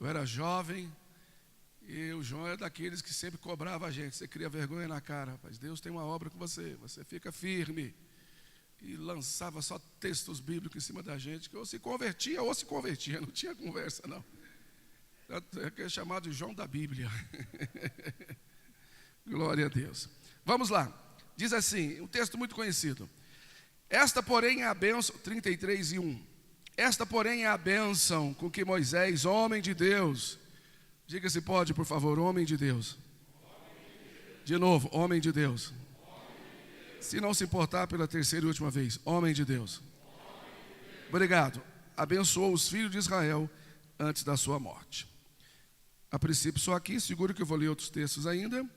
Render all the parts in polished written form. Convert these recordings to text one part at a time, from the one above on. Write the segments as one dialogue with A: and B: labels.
A: Eu era jovem e o João era daqueles que sempre cobrava a gente. Você cria vergonha na cara, rapaz. Deus tem uma obra com você, você fica firme. E lançava só textos bíblicos em cima da gente, que ou se convertia, não tinha conversa não. É chamado de João da Bíblia. Glória a Deus. Vamos lá, diz assim, um texto muito conhecido. Esta porém é a bênção, 33:1. Esta porém é a bênção com que Moisés, homem de Deus, diga se pode por favor, homem de Deus. De novo, homem de Deus. Se não se importar pela terceira e última vez, homem de Deus. Obrigado. Abençoou os filhos de Israel antes da sua morte. A princípio só aqui, seguro que eu vou ler outros textos ainda.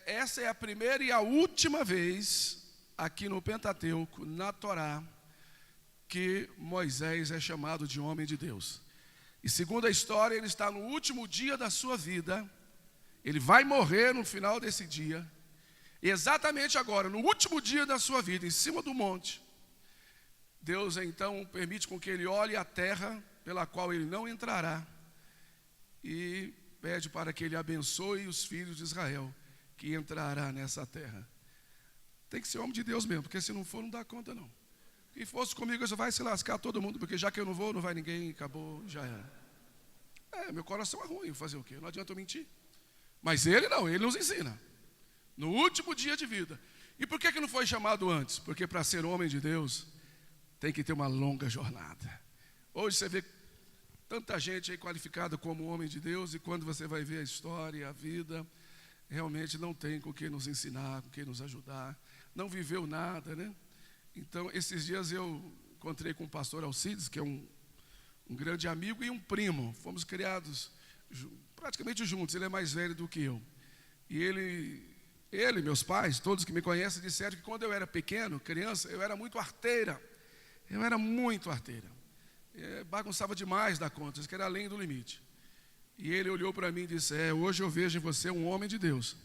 A: Essa é a primeira e a última vez aqui no Pentateuco, na Torá, que Moisés é chamado de homem de Deus. E segundo a história, ele está no último dia da sua vida. Ele vai morrer no final desse dia. E exatamente agora, no último dia da sua vida, em cima do monte, Deus então permite com que ele olhe a terra pela qual ele não entrará e pede para que ele abençoe os filhos de Israel que entrará nessa terra. Tem que ser homem de Deus mesmo, porque se não for, não dá conta não. E fosse comigo, você vai se lascar todo mundo, porque já que eu não vou, não vai ninguém, acabou, já era. Meu coração é ruim, fazer o quê? Não adianta eu mentir. Mas ele não, ele nos ensina. No último dia de vida. E por que não foi chamado antes? Porque para ser homem de Deus, tem que ter uma longa jornada. Hoje você vê tanta gente aí qualificada como homem de Deus, e quando você vai ver a história, a vida, realmente não tem com quem nos ensinar, com quem nos ajudar. Não viveu nada, né? Então, esses dias eu encontrei com o pastor Alcides, que é um grande amigo e um primo. Fomos criados praticamente juntos, ele é mais velho do que eu. E ele, meus pais, todos que me conhecem, disseram que quando eu era pequeno, criança, eu era muito arteira. Bagunçava demais da conta, isso que era além do limite. E ele olhou para mim e disse, hoje eu vejo em você um homem de Deus,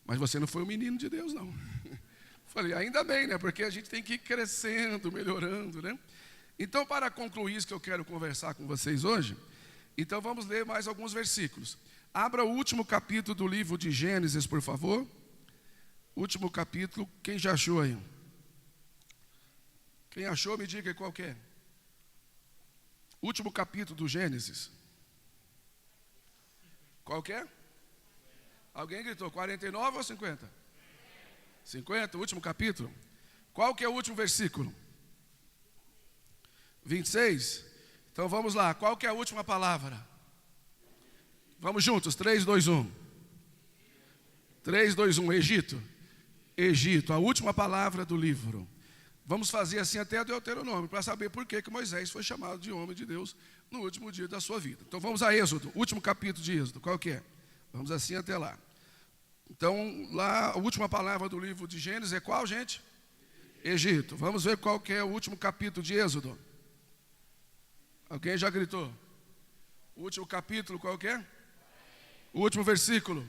A: mas você não foi um menino de Deus não. Falei, ainda bem, né? Porque a gente tem que ir crescendo, melhorando, né? Então, para concluir isso que eu quero conversar com vocês hoje, então vamos ler mais alguns versículos. Abra o último capítulo do livro de Gênesis, por favor. Último capítulo, quem já achou aí? Quem achou, me diga qual que é. Último capítulo do Gênesis. Qual que é? Alguém gritou, 49 ou 50? 50, último capítulo. Qual que é o último versículo? 26. Então vamos lá, qual que é a última palavra? Vamos juntos, 3, 2, 1. 3, 2, 1, Egito. Egito, a última palavra do livro. Vamos fazer assim até Deuteronômio, para saber por que Moisés foi chamado de homem de Deus no último dia da sua vida. Então vamos a Êxodo, último capítulo de Êxodo, qual que é? Vamos assim até lá. Então, lá, a última palavra do livro de Gênesis é qual, gente? Egito. Vamos ver qual que é o último capítulo de Êxodo. Alguém já gritou? O último capítulo, qual que é? O último versículo.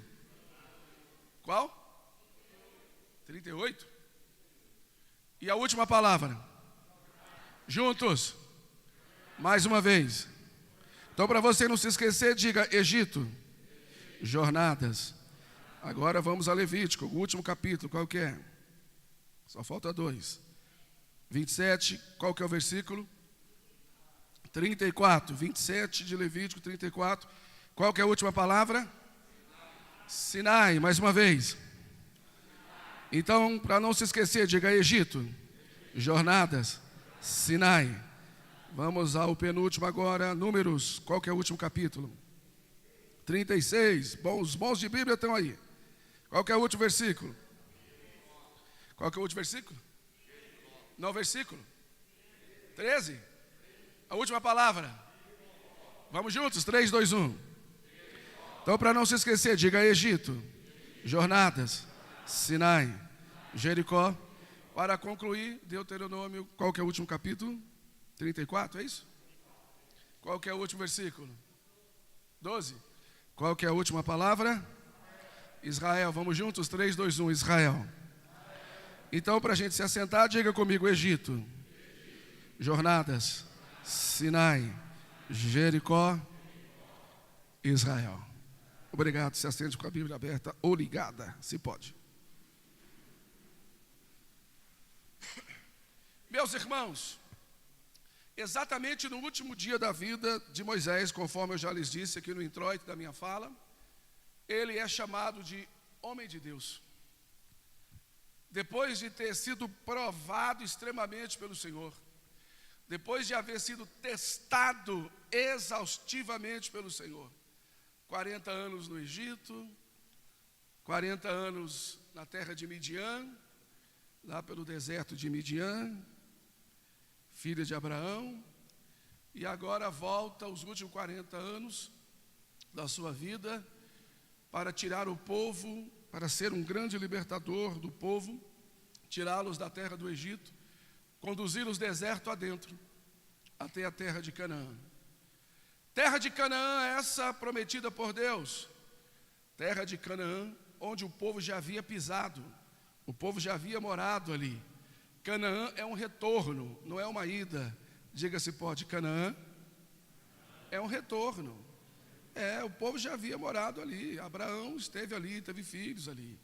A: Qual? 38. E a última palavra? Juntos. Mais uma vez. Então, para você não se esquecer, diga Egito. Jornadas. Agora vamos a Levítico, o último capítulo, qual que é? Só falta 2. 27, qual que é o versículo? 34, 27 de Levítico, 34. Qual que é a última palavra? Sinai, mais uma vez. Então, para não se esquecer, diga Egito, jornadas, Sinai. Vamos ao penúltimo agora, Números, qual que é o último capítulo? 36, os bons de Bíblia estão aí. Qual que é o último versículo? Qual que é o último versículo? Não, versículo 13. A última palavra. Vamos juntos, 3, 2, 1. Então, para não se esquecer, diga Egito, jornadas, Sinai, Jericó. Para concluir, Deuteronômio, qual que é o último capítulo? 34, é isso? Qual que é o último versículo? 12. Qual que é a última palavra? Israel, vamos juntos? 3, 2, 1, Israel. Então, para a gente se assentar, diga comigo, Egito, jornadas, Sinai, Jericó, Israel. Obrigado, se assente com a Bíblia aberta ou ligada, se pode. Meus irmãos, exatamente no último dia da vida de Moisés, conforme eu já lhes disse aqui no introito da minha fala, ele é chamado de homem de Deus. Depois de ter sido provado extremamente pelo Senhor, depois de haver sido testado exaustivamente pelo Senhor, 40 anos no Egito, 40 anos na terra de Midian, lá pelo deserto de Midian, filha de Abraão, e agora volta os últimos 40 anos da sua vida para tirar o povo, para ser um grande libertador do povo, tirá-los da terra do Egito, conduzi-los deserto adentro, até a terra de Canaã. Terra de Canaã, essa prometida por Deus, terra de Canaã, onde o povo já havia pisado, o povo já havia morado ali. Canaã é um retorno, não é uma ida. Diga-se pode, Canaã é um retorno. O povo já havia morado ali. Abraão esteve ali, teve filhos ali.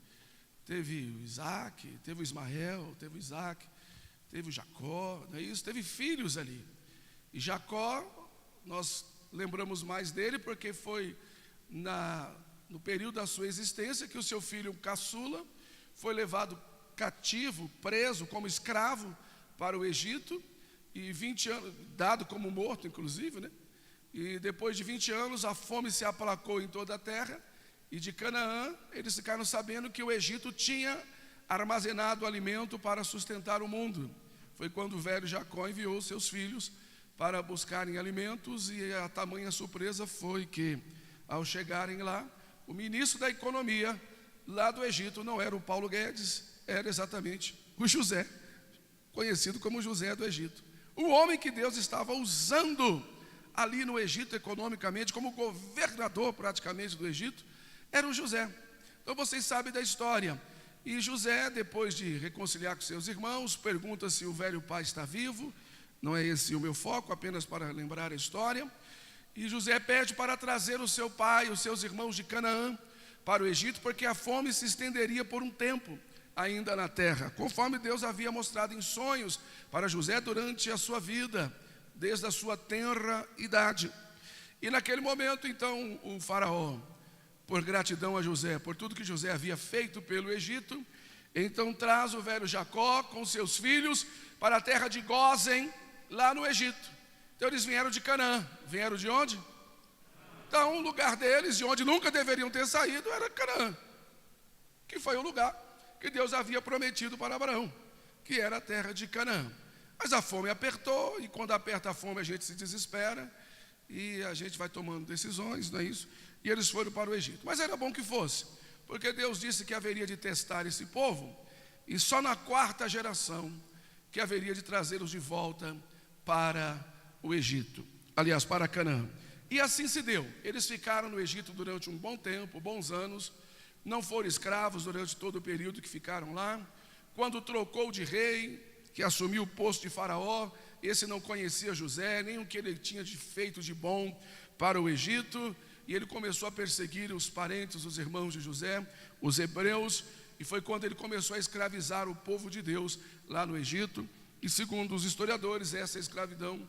A: Teve o Isaac, teve o Ismael, teve o Isaac, teve o Jacó, não é isso? Teve filhos ali. E Jacó, nós lembramos mais dele porque foi no período da sua existência que o seu filho caçula foi levado cativo, preso como escravo para o Egito, e 20 anos, dado como morto inclusive, né? E depois de 20 anos a fome se aplacou em toda a terra, e de Canaã eles ficaram sabendo que o Egito tinha armazenado alimento para sustentar o mundo. Foi quando o velho Jacó enviou seus filhos para buscarem alimentos, e a tamanha surpresa foi que, ao chegarem lá, o ministro da economia lá do Egito não era o Paulo Guedes, era exatamente o José, conhecido como José do Egito. O homem que Deus estava usando ali no Egito economicamente, como governador praticamente do Egito, era o José. Então vocês sabem da história. E José, depois de reconciliar com seus irmãos, pergunta se o velho pai está vivo. Não é esse o meu foco, apenas para lembrar a história. E José pede para trazer o seu pai, os seus irmãos de Canaã, para o Egito, porque a fome se estenderia por um tempo ainda na terra, conforme Deus havia mostrado em sonhos para José durante a sua vida, desde a sua tenra idade. E naquele momento, então, o faraó, por gratidão a José, por tudo que José havia feito pelo Egito, então traz o velho Jacó com seus filhos para a terra de Gósen, lá no Egito. Então eles vieram de Canaã. Vieram de onde? Então o lugar deles, de onde nunca deveriam ter saído, era Canaã, que foi o lugar que Deus havia prometido para Abraão, que era a terra de Canaã. Mas a fome apertou, e quando aperta a fome a gente se desespera, e a gente vai tomando decisões, não é isso? E eles foram para o Egito. Mas era bom que fosse, porque Deus disse que haveria de testar esse povo, e só na 4ª geração que haveria de trazê-los de volta para o Egito, aliás, para Canaã. E assim se deu. Eles ficaram no Egito durante um bom tempo, bons anos, não foram escravos durante todo o período que ficaram lá. Quando trocou de rei, que assumiu o posto de faraó, esse não conhecia José, nem o que ele tinha feito de bom para o Egito, e ele começou a perseguir os parentes, os irmãos de José, os hebreus, e foi quando ele começou a escravizar o povo de Deus lá no Egito. E segundo os historiadores, essa escravidão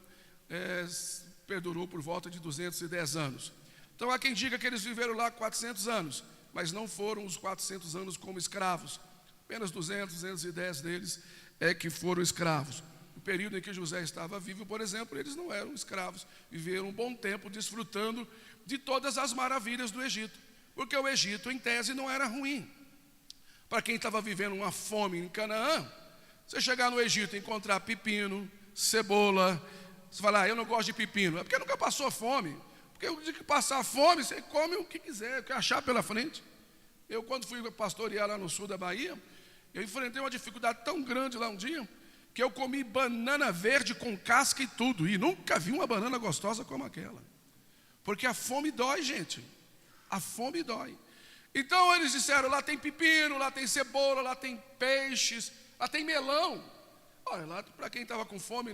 A: perdurou por volta de 210 anos. Então há quem diga que eles viveram lá 400 anos, mas não foram os 400 anos como escravos. Apenas 210 deles é que foram escravos. No período em que José estava vivo, por exemplo, eles não eram escravos, viveram um bom tempo desfrutando de todas as maravilhas do Egito, porque o Egito, em tese, não era ruim. Para quem estava vivendo uma fome em Canaã, você chegar no Egito e encontrar pepino, cebola, você falar, eu não gosto de pepino, é porque nunca passou fome. Porque o dia que passar fome, você come o que quiser, o que achar pela frente. Eu, quando fui pastorear lá no sul da Bahia, eu enfrentei uma dificuldade tão grande lá um dia, que eu comi banana verde com casca e tudo, e nunca vi uma banana gostosa como aquela. Porque a fome dói, gente. A fome dói. Então eles disseram, lá tem pepino, lá tem cebola, lá tem peixes, lá tem melão. Olha, lá para quem estava com fome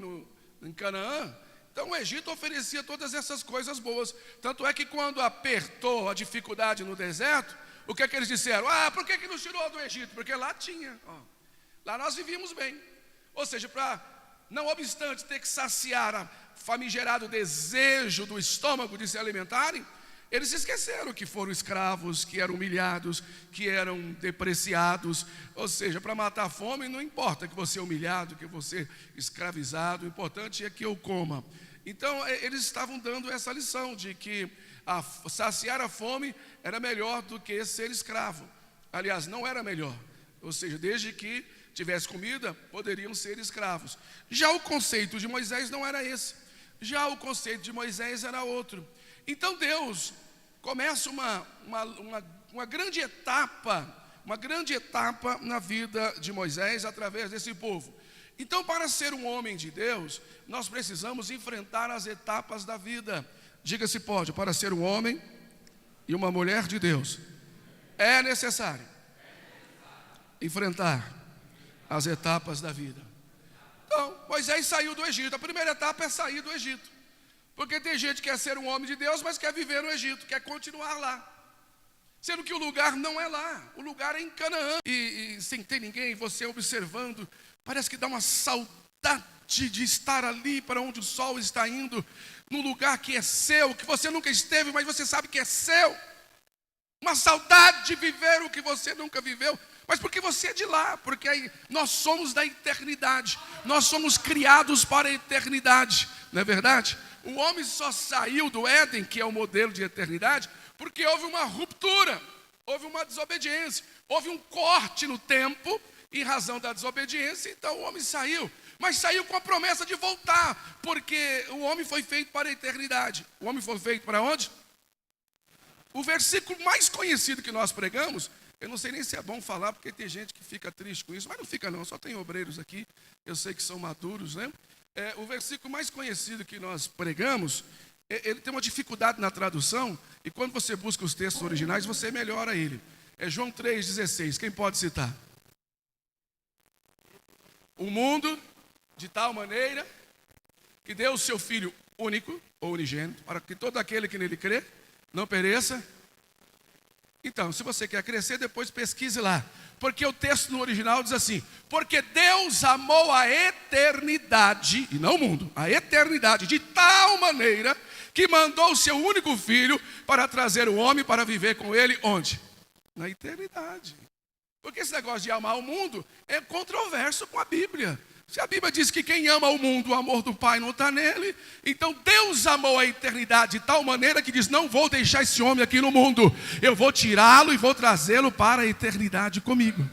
A: em Canaã, Então o Egito oferecia todas essas coisas boas. Tanto é que quando apertou a dificuldade no deserto, o que é que eles disseram? Por que nos tirou do Egito? Porque lá tinha, lá nós vivíamos bem. Ou seja, não obstante ter que saciar a famigerado desejo do estômago de se alimentarem, eles esqueceram que foram escravos, que eram humilhados, que eram depreciados. Ou seja, para matar a fome não importa que você é humilhado, que você é escravizado, o importante é que eu coma. Então eles estavam dando essa lição de que saciar a fome era melhor do que ser escravo. Aliás, não era melhor. Ou seja, desde que tivesse comida, poderiam ser escravos. Já o conceito de Moisés não era esse. Já o conceito de Moisés era outro. Então Deus começa uma grande etapa na vida de Moisés através desse povo. Então, para ser um homem de Deus, nós precisamos enfrentar as etapas da vida. Diga se pode, para ser um homem e uma mulher de Deus, é necessário enfrentar as etapas da vida. Então, Moisés saiu do Egito. A primeira etapa é sair do Egito. Porque tem gente que quer ser um homem de Deus, mas quer viver no Egito, quer continuar lá. Sendo que o lugar não é lá, o lugar é em Canaã. E sem ter ninguém, você observando, parece que dá uma saudade de estar ali para onde o sol está indo, num lugar que é seu, que você nunca esteve, mas você sabe que é seu. Uma saudade de viver o que você nunca viveu. Mas porque você é de lá, porque aí nós somos da eternidade. Nós somos criados para a eternidade, não é verdade? O homem só saiu do Éden, que é o modelo de eternidade, porque houve uma ruptura, houve uma desobediência, houve um corte no tempo, em razão da desobediência, então o homem saiu. Mas saiu com a promessa de voltar, porque o homem foi feito para a eternidade. O homem foi feito para onde? O versículo mais conhecido que nós pregamos, eu não sei nem se é bom falar, porque tem gente que fica triste com isso, mas não fica não, só tem obreiros aqui, eu sei que são maduros, né? O versículo mais conhecido que nós pregamos, ele tem uma dificuldade na tradução, e quando você busca os textos originais, você melhora ele. É João 3,16, quem pode citar? O mundo, de tal maneira, que deu o seu Filho único, ou unigênito, para que todo aquele que nele crê, não pereça. Então, se você quer crescer, depois pesquise lá. Porque o texto no original diz assim: porque Deus amou a eternidade, e não o mundo, a eternidade, de tal maneira que mandou o seu único filho para trazer o homem para viver com ele, onde? Na eternidade. Porque esse negócio de amar o mundo é controverso com a Bíblia. Se a Bíblia diz que quem ama o mundo, o amor do Pai não está nele, então Deus amou a eternidade de tal maneira que diz: não vou deixar esse homem aqui no mundo, eu vou tirá-lo e vou trazê-lo para a eternidade comigo.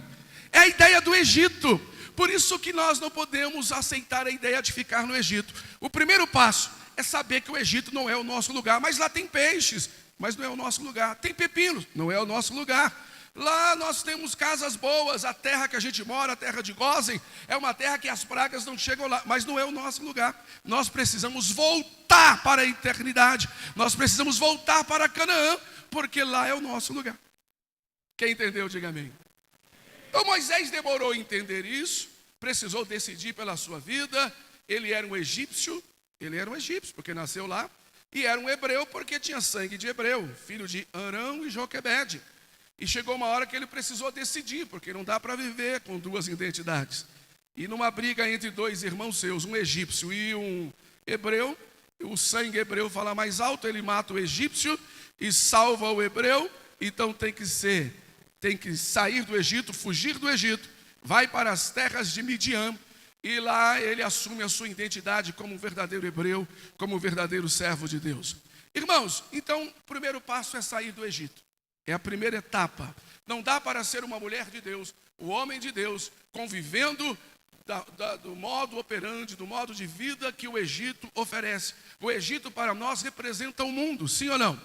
A: É a ideia do Egito. Por isso que nós não podemos aceitar a ideia de ficar no Egito. O primeiro passo é saber que o Egito não é o nosso lugar. Mas lá tem peixes, mas não é o nosso lugar. Tem pepinos, não é o nosso lugar. Lá nós temos casas boas, a terra que a gente mora, a terra de Gósen, é uma terra que as pragas não chegam lá, mas não é o nosso lugar. Nós precisamos voltar para a eternidade, nós precisamos voltar para Canaã, porque lá é o nosso lugar. Quem entendeu, diga amém. Então Moisés demorou a entender isso, precisou decidir pela sua vida. Ele era um egípcio, porque nasceu lá, e era um hebreu porque tinha sangue de hebreu, filho de Arão e Joquebede. E chegou uma hora que ele precisou decidir, porque não dá para viver com duas identidades. E numa briga entre dois irmãos seus, um egípcio e um hebreu, o sangue hebreu fala mais alto, ele mata o egípcio e salva o hebreu. Então tem que sair do Egito, fugir do Egito, vai para as terras de Midian, e lá ele assume a sua identidade como um verdadeiro hebreu, como um verdadeiro servo de Deus. Irmãos, então o primeiro passo é sair do Egito. É a primeira etapa. Não dá para ser uma mulher de Deus, o homem de Deus, convivendo do modo operante, do modo de vida que o Egito oferece. O Egito para nós representa o mundo, sim ou não?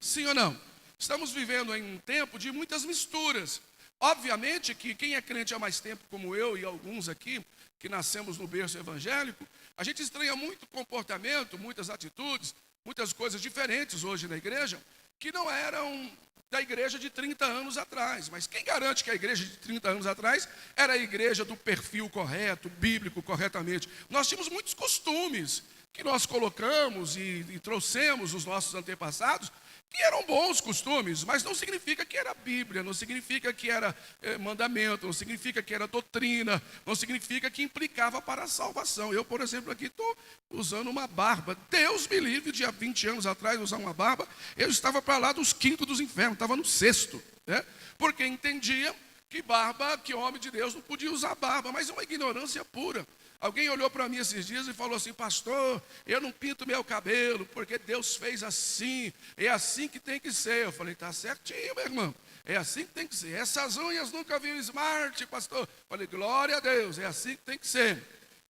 A: Sim ou não? Estamos vivendo em um tempo de muitas misturas. Obviamente que quem é crente há mais tempo, como eu e alguns aqui, que nascemos no berço evangélico, a gente estranha muito comportamento, muitas atitudes, muitas coisas diferentes hoje na igreja, que não eram da igreja de 30 anos atrás. Mas quem garante que a igreja de 30 anos atrás era a igreja do perfil correto, bíblico corretamente? Nós tínhamos muitos costumes que nós colocamos e trouxemos os nossos antepassados, que eram bons costumes, mas não significa que era Bíblia, não significa que era mandamento, não significa que era doutrina, não significa que implicava para a salvação. Eu, por exemplo, aqui estou usando uma barba. Deus me livre, de há 20 anos atrás, usar uma barba. Eu estava para lá dos quintos dos infernos, estava no sexto, né? Porque entendia que barba, que homem de Deus não podia usar barba, mas é uma ignorância pura. Alguém olhou para mim esses dias e falou assim: pastor, eu não pinto meu cabelo, porque Deus fez assim, é assim que tem que ser. Eu falei: tá certinho, meu irmão, é assim que tem que ser. Essas unhas nunca viu esmalte, pastor. Eu falei: glória a Deus, é assim que tem que ser.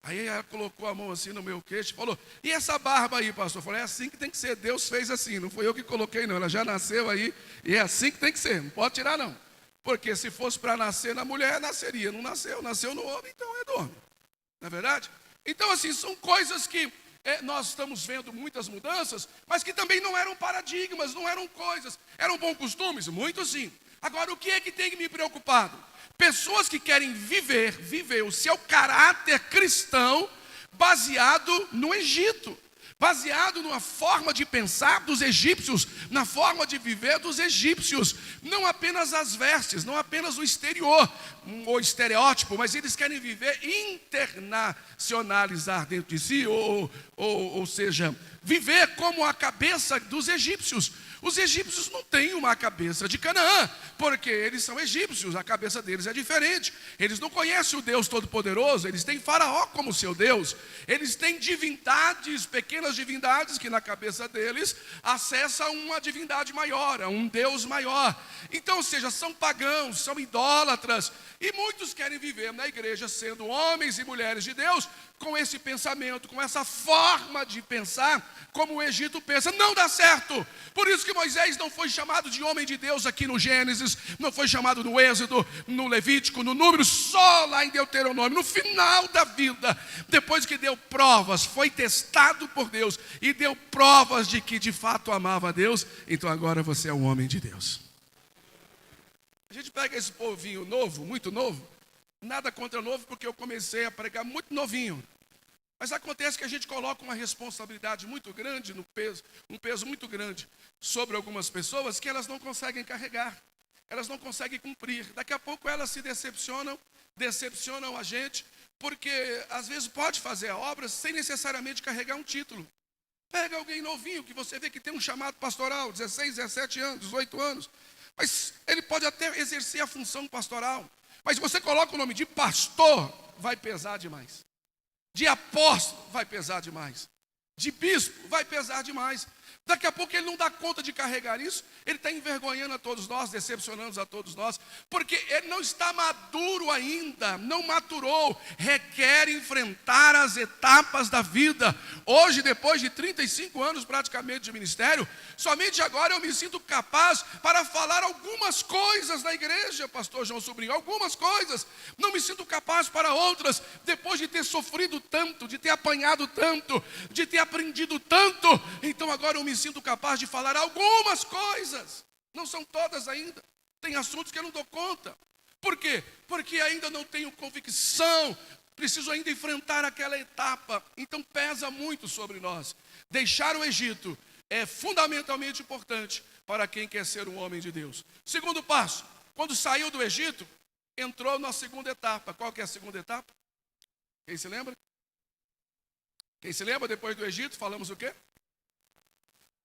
A: Aí ela colocou a mão assim no meu queixo e falou: e essa barba aí, pastor? Eu falei: é assim que tem que ser, Deus fez assim, não foi eu que coloquei não, ela já nasceu aí, e é assim que tem que ser, não pode tirar não. Porque se fosse para nascer na mulher, nasceria, não nasceu, nasceu no homem, então é do homem. Não é verdade? Então, assim, são coisas que nós estamos vendo muitas mudanças, mas que também não eram paradigmas, não eram coisas, eram bons costumes, muito sim. Agora, o que é que tem me preocupado? Pessoas que querem viver o seu caráter cristão baseado no Egito, baseado numa forma de pensar dos egípcios, na forma de viver dos egípcios, não apenas as vestes, não apenas o exterior, o estereótipo, mas eles querem viver, internacionalizar dentro de si, ou seja, viver como a cabeça dos egípcios. Os egípcios não têm uma cabeça de Canaã, porque eles são egípcios, a cabeça deles é diferente. Eles não conhecem o Deus Todo-Poderoso, eles têm Faraó como seu Deus. Eles têm divindades, pequenas divindades, que na cabeça deles acessa uma divindade maior, um Deus maior. Então, ou seja, são pagãos, são idólatras, e muitos querem viver na igreja sendo homens e mulheres de Deus, com esse pensamento, com essa forma de pensar, como o Egito pensa. Não dá certo. Por isso que Moisés não foi chamado de homem de Deus aqui no Gênesis, não foi chamado no Êxodo, no Levítico, no Número, só lá em Deuteronômio, no final da vida, depois que deu provas, foi testado por Deus e deu provas de que de fato amava a Deus. Então agora você é um homem de Deus. A gente pega esse povinho novo, muito novo, nada contra novo, porque eu comecei a pregar muito novinho. Mas acontece que a gente coloca uma responsabilidade muito grande no peso, um peso muito grande sobre algumas pessoas que elas não conseguem carregar, elas não conseguem cumprir. Daqui a pouco elas se decepcionam a gente, porque às vezes pode fazer a obra sem necessariamente carregar um título. Pega alguém novinho que você vê que tem um chamado pastoral, 16, 17 anos, 18 anos, mas ele pode até exercer a função pastoral. Mas você coloca o nome de pastor, vai pesar demais. De apóstolo, vai pesar demais. De bispo, vai pesar demais. Daqui a pouco ele não dá conta de carregar isso. Ele está envergonhando a todos nós, decepcionando a todos nós, porque ele não está maduro ainda, não maturou. Requer enfrentar as etapas da vida. Hoje, depois de 35 anos praticamente de ministério, somente agora eu me sinto capaz para falar algumas coisas na igreja, pastor João Sobrinho, algumas coisas. Não me sinto capaz para outras, depois de ter sofrido tanto, de ter apanhado tanto, de ter aprendido tanto. Então agora eu me sinto capaz de falar algumas coisas. Não são todas ainda. Tem assuntos que eu não dou conta. Por quê? Porque ainda não tenho convicção. Preciso ainda enfrentar aquela etapa. Então pesa muito sobre nós. Deixar o Egito é fundamentalmente importante para quem quer ser um homem de Deus. Segundo passo, quando saiu do Egito, entrou na segunda etapa. Qual que é a segunda etapa? Quem se lembra? Quem se lembra? Depois do Egito, falamos o quê?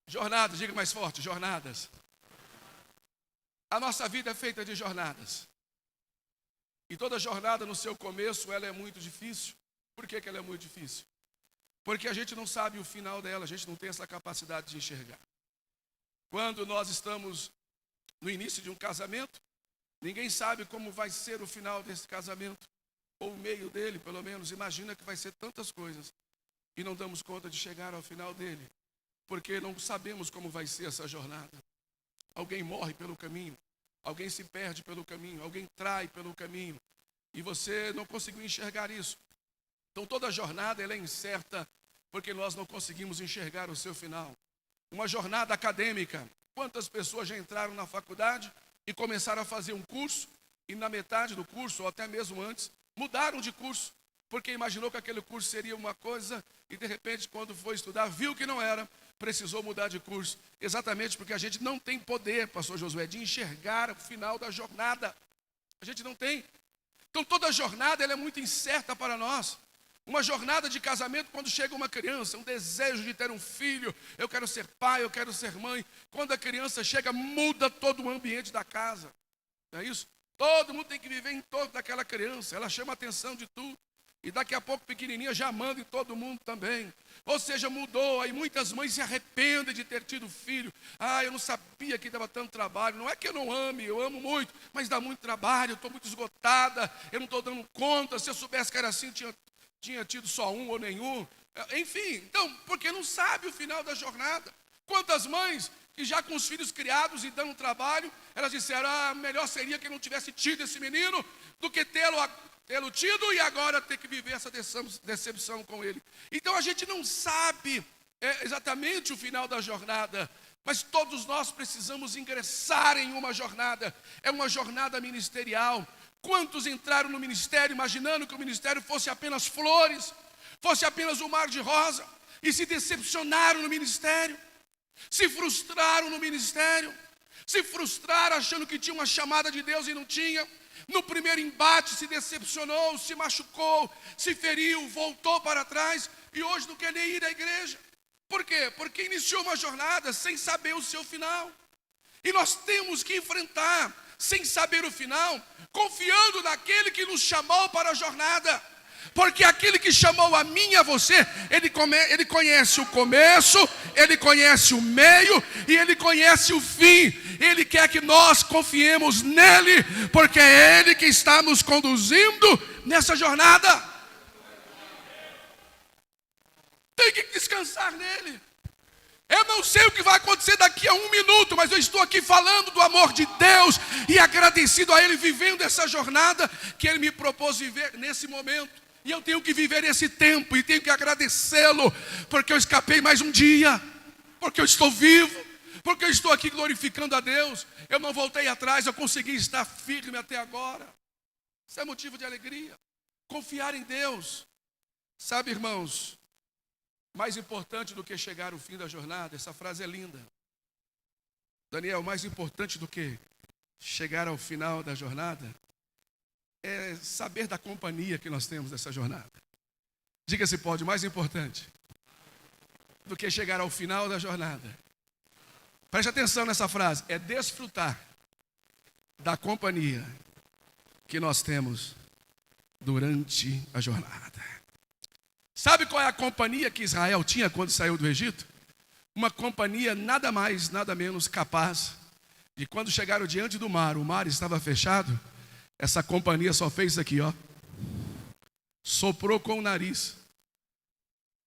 A: Jornadas, diga mais forte, jornadas. A nossa vida é feita de jornadas. E toda jornada no seu começo, ela é muito difícil. Por que ela é muito difícil? Porque a gente não sabe o final dela, a gente não tem essa capacidade de enxergar. Quando nós estamos no início de um casamento, ninguém sabe como vai ser o final desse casamento, ou o meio dele, pelo menos. Imagina que vai ser tantas coisas, e não damos conta de chegar ao final dele, porque não sabemos como vai ser essa jornada. Alguém morre pelo caminho, alguém se perde pelo caminho, alguém trai pelo caminho, e você não conseguiu enxergar isso. Então toda jornada ela é incerta, porque nós não conseguimos enxergar o seu final. Uma jornada acadêmica. Quantas pessoas já entraram na faculdade e começaram a fazer um curso, e na metade do curso, ou até mesmo antes, mudaram de curso, porque imaginou que aquele curso seria uma coisa e de repente quando foi estudar viu que não era, precisou mudar de curso. Exatamente porque a gente não tem poder, pastor Josué, de enxergar o final da jornada. A gente não tem. Então toda jornada ela é muito incerta para nós. Uma jornada de casamento, quando chega uma criança, um desejo de ter um filho, eu quero ser pai, eu quero ser mãe. Quando a criança chega, muda todo o ambiente da casa. Não é isso? Todo mundo tem que viver em torno daquela criança. Ela chama a atenção de tudo. E daqui a pouco, pequenininha, já manda em todo mundo também. Ou seja, mudou. Aí muitas mães se arrependem de ter tido filho. Ah, eu não sabia que dava tanto trabalho. Não é que eu não ame, eu amo muito, mas dá muito trabalho, eu estou muito esgotada, eu não estou dando conta. Se eu soubesse que era assim, tinha tido só um ou nenhum. Enfim, então, porque não sabe o final da jornada. Quantas mães que já com os filhos criados e dando trabalho, elas disseram, melhor seria que eu não tivesse tido esse menino do que tê-lo tido e agora ter que viver essa decepção com ele. Então a gente não sabe exatamente o final da jornada, mas todos nós precisamos ingressar em uma jornada. É uma jornada ministerial. Quantos entraram no ministério imaginando que o ministério fosse apenas flores, fosse apenas um mar de rosa, e se decepcionaram no ministério, se frustraram no ministério, se frustraram achando que tinha uma chamada de Deus e não tinha. No primeiro embate se decepcionou, se machucou, se feriu, voltou para trás e hoje não quer nem ir à igreja. Por quê? Porque iniciou uma jornada sem saber o seu final. E nós temos que enfrentar, sem saber o final, confiando naquele que nos chamou para a jornada. Porque aquele que chamou a mim e a você, ele conhece o começo, ele conhece o meio e ele conhece o fim. Ele quer que nós confiemos nele, porque é ele que está nos conduzindo nessa jornada. Tem que descansar nele. Eu não sei o que vai acontecer daqui a 1 minuto, mas eu estou aqui falando do amor de Deus e agradecido a ele, vivendo essa jornada que ele me propôs viver nesse momento. E eu tenho que viver esse tempo e tenho que agradecê-lo, porque eu escapei mais um dia, porque eu estou vivo, porque eu estou aqui glorificando a Deus. Eu não voltei atrás, eu consegui estar firme até agora. Isso é motivo de alegria. Confiar em Deus. Sabe, irmãos, mais importante do que chegar ao fim da jornada, essa frase é linda. Daniel, mais importante do que chegar ao final da jornada é saber da companhia que nós temos nessa jornada. Diga se pode, mais importante do que chegar ao final da jornada. Preste atenção nessa frase, é desfrutar da companhia que nós temos durante a jornada. Sabe qual é a companhia que Israel tinha quando saiu do Egito? Uma companhia nada mais, nada menos capaz de quando chegaram diante do mar, o mar estava fechado. Essa companhia só fez isso aqui, ó. Soprou com o nariz.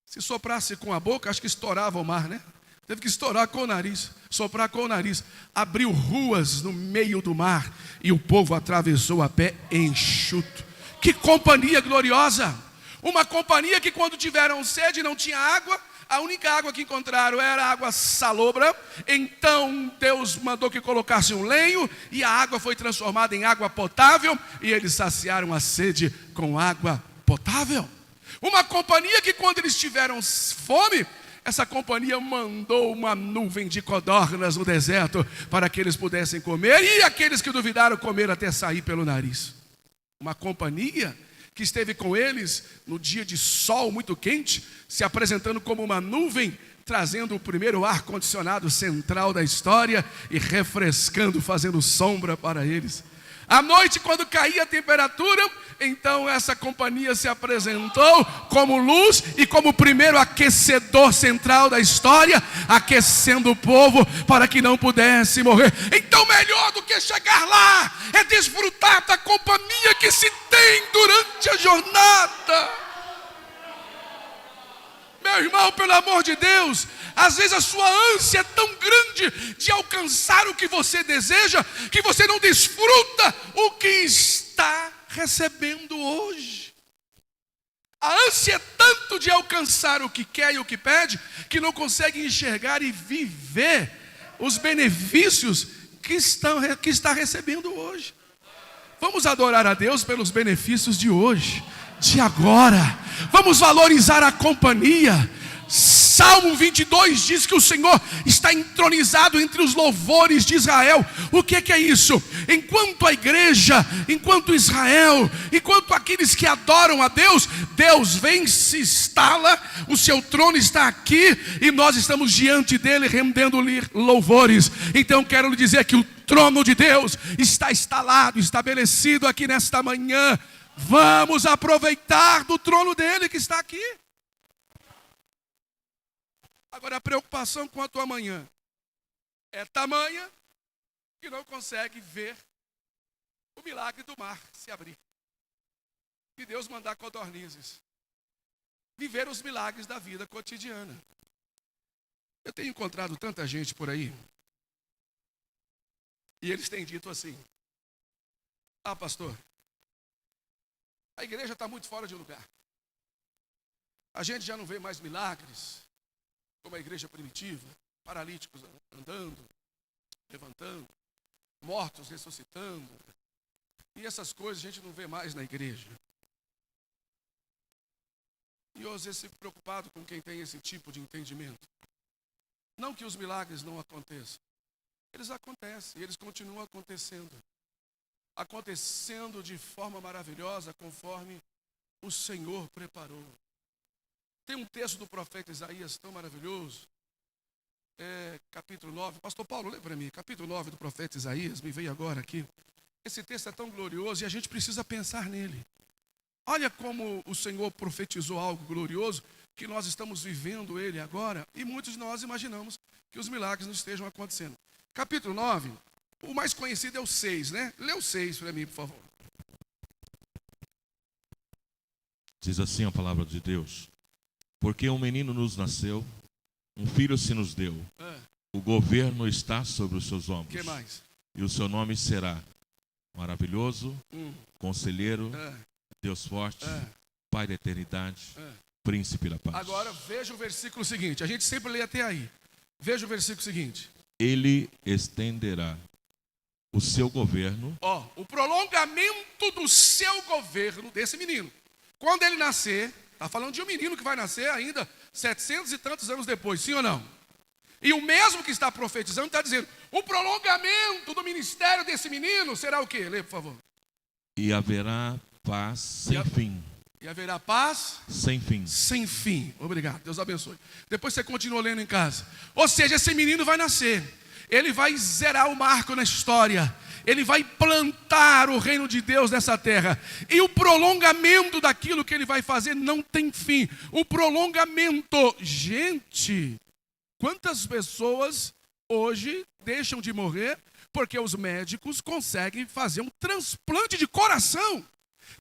A: Se soprasse com a boca, acho que estourava o mar, né? Teve que estourar com o nariz, soprar com o nariz. Abriu ruas no meio do mar e o povo atravessou a pé enxuto. Que companhia gloriosa! Uma companhia que quando tiveram sede não tinha água. A única água que encontraram era água salobra. Então Deus mandou que colocasse um lenho e a água foi transformada em água potável e eles saciaram a sede com água potável. Uma companhia que quando eles tiveram fome, essa companhia mandou uma nuvem de codornas no deserto para que eles pudessem comer e aqueles que duvidaram comer até sair pelo nariz. Uma companhia que esteve com eles no dia de sol muito quente, se apresentando como uma nuvem, trazendo o primeiro ar-condicionado central da história e refrescando, fazendo sombra para eles. À noite, quando caía a temperatura, então essa companhia se apresentou como luz e como o primeiro aquecedor central da história, aquecendo o povo para que não pudesse morrer. Então melhor do que chegar lá é desfrutar da companhia que se tem durante a jornada. Meu irmão, pelo amor de Deus, às vezes a sua ânsia é tão grande de alcançar o que você deseja, que você não desfruta o que está recebendo hoje. A ânsia é tanto de alcançar o que quer e o que pede, que não consegue enxergar e viver os benefícios que está recebendo hoje. Vamos adorar a Deus pelos benefícios de hoje. de agora. Vamos valorizar a companhia. Salmo 22 diz que o Senhor está entronizado entre os louvores de Israel. O que é isso? Enquanto a igreja, enquanto Israel, enquanto aqueles que adoram a Deus, Deus vem, se instala, o seu trono está aqui e nós estamos diante dele rendendo-lhe louvores. Então quero lhe dizer que o trono de Deus está instalado, estabelecido aqui nesta manhã. Vamos aproveitar do trono dele que está aqui. Agora a preocupação quanto ao amanhã é tamanha que não consegue ver o milagre do mar se abrir. E Deus mandar codornizes. Viver os milagres da vida cotidiana. Eu tenho encontrado tanta gente por aí. E eles têm dito assim: ah, pastor, a igreja está muito fora de lugar. A gente já não vê mais milagres como a igreja primitiva, paralíticos andando, levantando, mortos ressuscitando. E essas coisas a gente não vê mais na igreja. E eu às vezes fico preocupado com quem tem esse tipo de entendimento. Não que os milagres não aconteçam. Eles acontecem, eles continuam acontecendo. Acontecendo de forma maravilhosa, conforme o Senhor preparou. Tem um texto do profeta Isaías tão maravilhoso. Capítulo 9. Pastor Paulo, lê para mim. Capítulo 9 do profeta Isaías, me veio agora aqui. Esse texto é tão glorioso e a gente precisa pensar nele. Olha como o Senhor profetizou algo glorioso, que nós estamos vivendo ele agora, e muitos de nós imaginamos que os milagres não estejam acontecendo. Capítulo 9, o mais conhecido é o 6, né? Lê o 6 para mim, por favor.
B: Diz assim a palavra de Deus: porque um menino nos nasceu, um filho se nos deu. O governo está sobre os seus ombros.
A: Que mais?
B: E o seu nome será Maravilhoso, Conselheiro, Deus Forte, Pai da Eternidade, Príncipe da Paz.
A: Agora veja o versículo seguinte. A gente sempre lê até aí. Veja o versículo seguinte.
B: Ele estenderá o seu governo.
A: O prolongamento do seu governo, desse menino. Quando ele nascer, está falando de um menino que vai nascer ainda 700 e tantos anos depois, sim ou não? E o mesmo que está profetizando está dizendo: o prolongamento do ministério desse menino será o quê? Lê, por favor.
B: E haverá paz sem fim.
A: E haverá paz
B: sem fim.
A: Sem fim. Obrigado, Deus abençoe. Depois você continua lendo em casa. Ou seja, esse menino vai nascer. Ele vai zerar o marco na história. Ele vai plantar o reino de Deus nessa terra. E o prolongamento daquilo que ele vai fazer não tem fim. O prolongamento. Gente, quantas pessoas hoje deixam de morrer porque os médicos conseguem fazer um transplante de coração?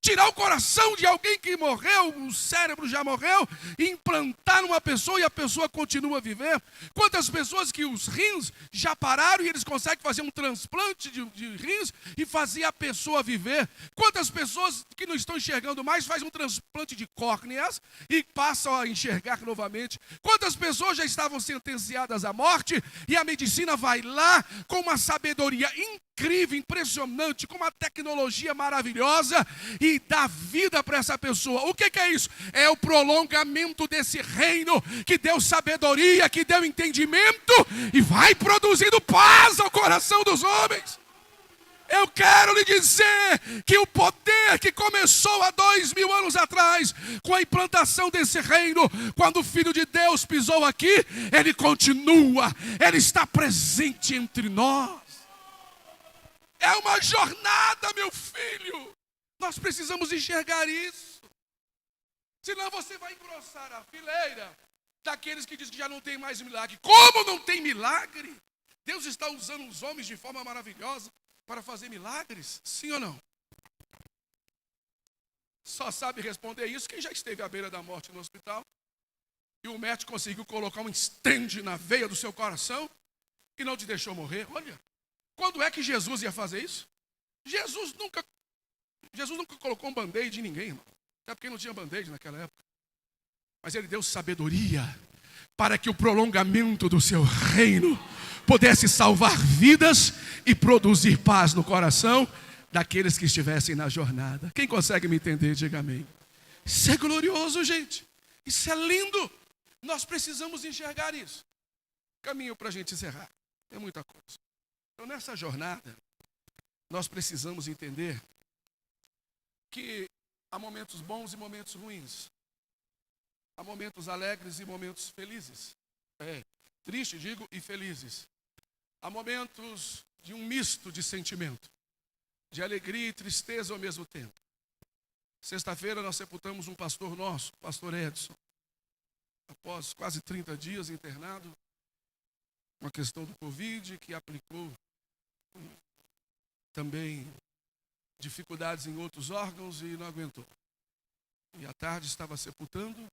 A: Tirar o coração de alguém que morreu, o cérebro já morreu, e implantar numa pessoa e a pessoa continua a viver. Quantas pessoas que os rins já pararam e eles conseguem fazer um transplante de rins e fazer a pessoa viver. Quantas pessoas que não estão enxergando mais fazem um transplante de córneas e passam a enxergar novamente. Quantas pessoas já estavam sentenciadas à morte e a medicina vai lá com uma sabedoria incrível, impressionante, com uma tecnologia maravilhosa e dá vida para essa pessoa. O que é isso? É o prolongamento desse reino que deu sabedoria, que deu entendimento e vai produzindo paz ao coração dos homens. Eu quero lhe dizer que o poder que começou há 2000 anos atrás, com a implantação desse reino, quando o Filho de Deus pisou aqui, ele continua, ele está presente entre nós. É uma jornada, meu filho. Nós precisamos enxergar isso. Senão você vai engrossar a fileira daqueles que dizem que já não tem mais milagre. Como não tem milagre? Deus está usando os homens de forma maravilhosa para fazer milagres? Sim ou não? Só sabe responder isso quem já esteve à beira da morte no hospital e o médico conseguiu colocar um stent na veia do seu coração e não te deixou morrer. Olha, quando é que Jesus ia fazer isso? Jesus nunca colocou um band-aid em ninguém, irmão. Até porque não tinha band-aid naquela época. Mas ele deu sabedoria para que o prolongamento do seu reino pudesse salvar vidas e produzir paz no coração daqueles que estivessem na jornada. Quem consegue me entender, diga amém. Isso é glorioso, gente. Isso é lindo. Nós precisamos enxergar isso. Caminho para a gente encerrar. Tem muita coisa. Então, nessa jornada, nós precisamos entender que há momentos bons e momentos ruins. Há momentos alegres e momentos felizes. Triste, digo, e felizes. Há momentos de um misto de sentimento, de alegria e tristeza ao mesmo tempo. Sexta-feira nós sepultamos um pastor nosso, o pastor Edson. Após quase 30 dias internado, uma questão do Covid, que aplicou também dificuldades em outros órgãos e não aguentou. E à tarde estava sepultando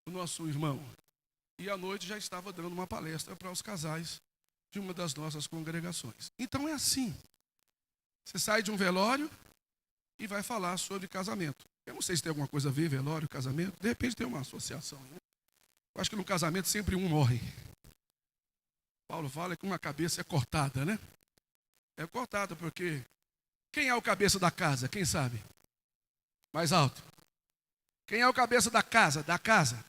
A: o nosso irmão. E à noite já estava dando uma palestra para os casais de uma das nossas congregações. Então é assim. Você sai de um velório e vai falar sobre casamento. Eu não sei se tem alguma coisa a ver, velório, casamento. De repente tem uma associação. Né? Eu acho que no casamento sempre um morre. Paulo fala que uma cabeça é cortada, né? É cortada porque quem é o cabeça da casa? Quem sabe? Mais alto. Quem é o cabeça da casa? Da casa.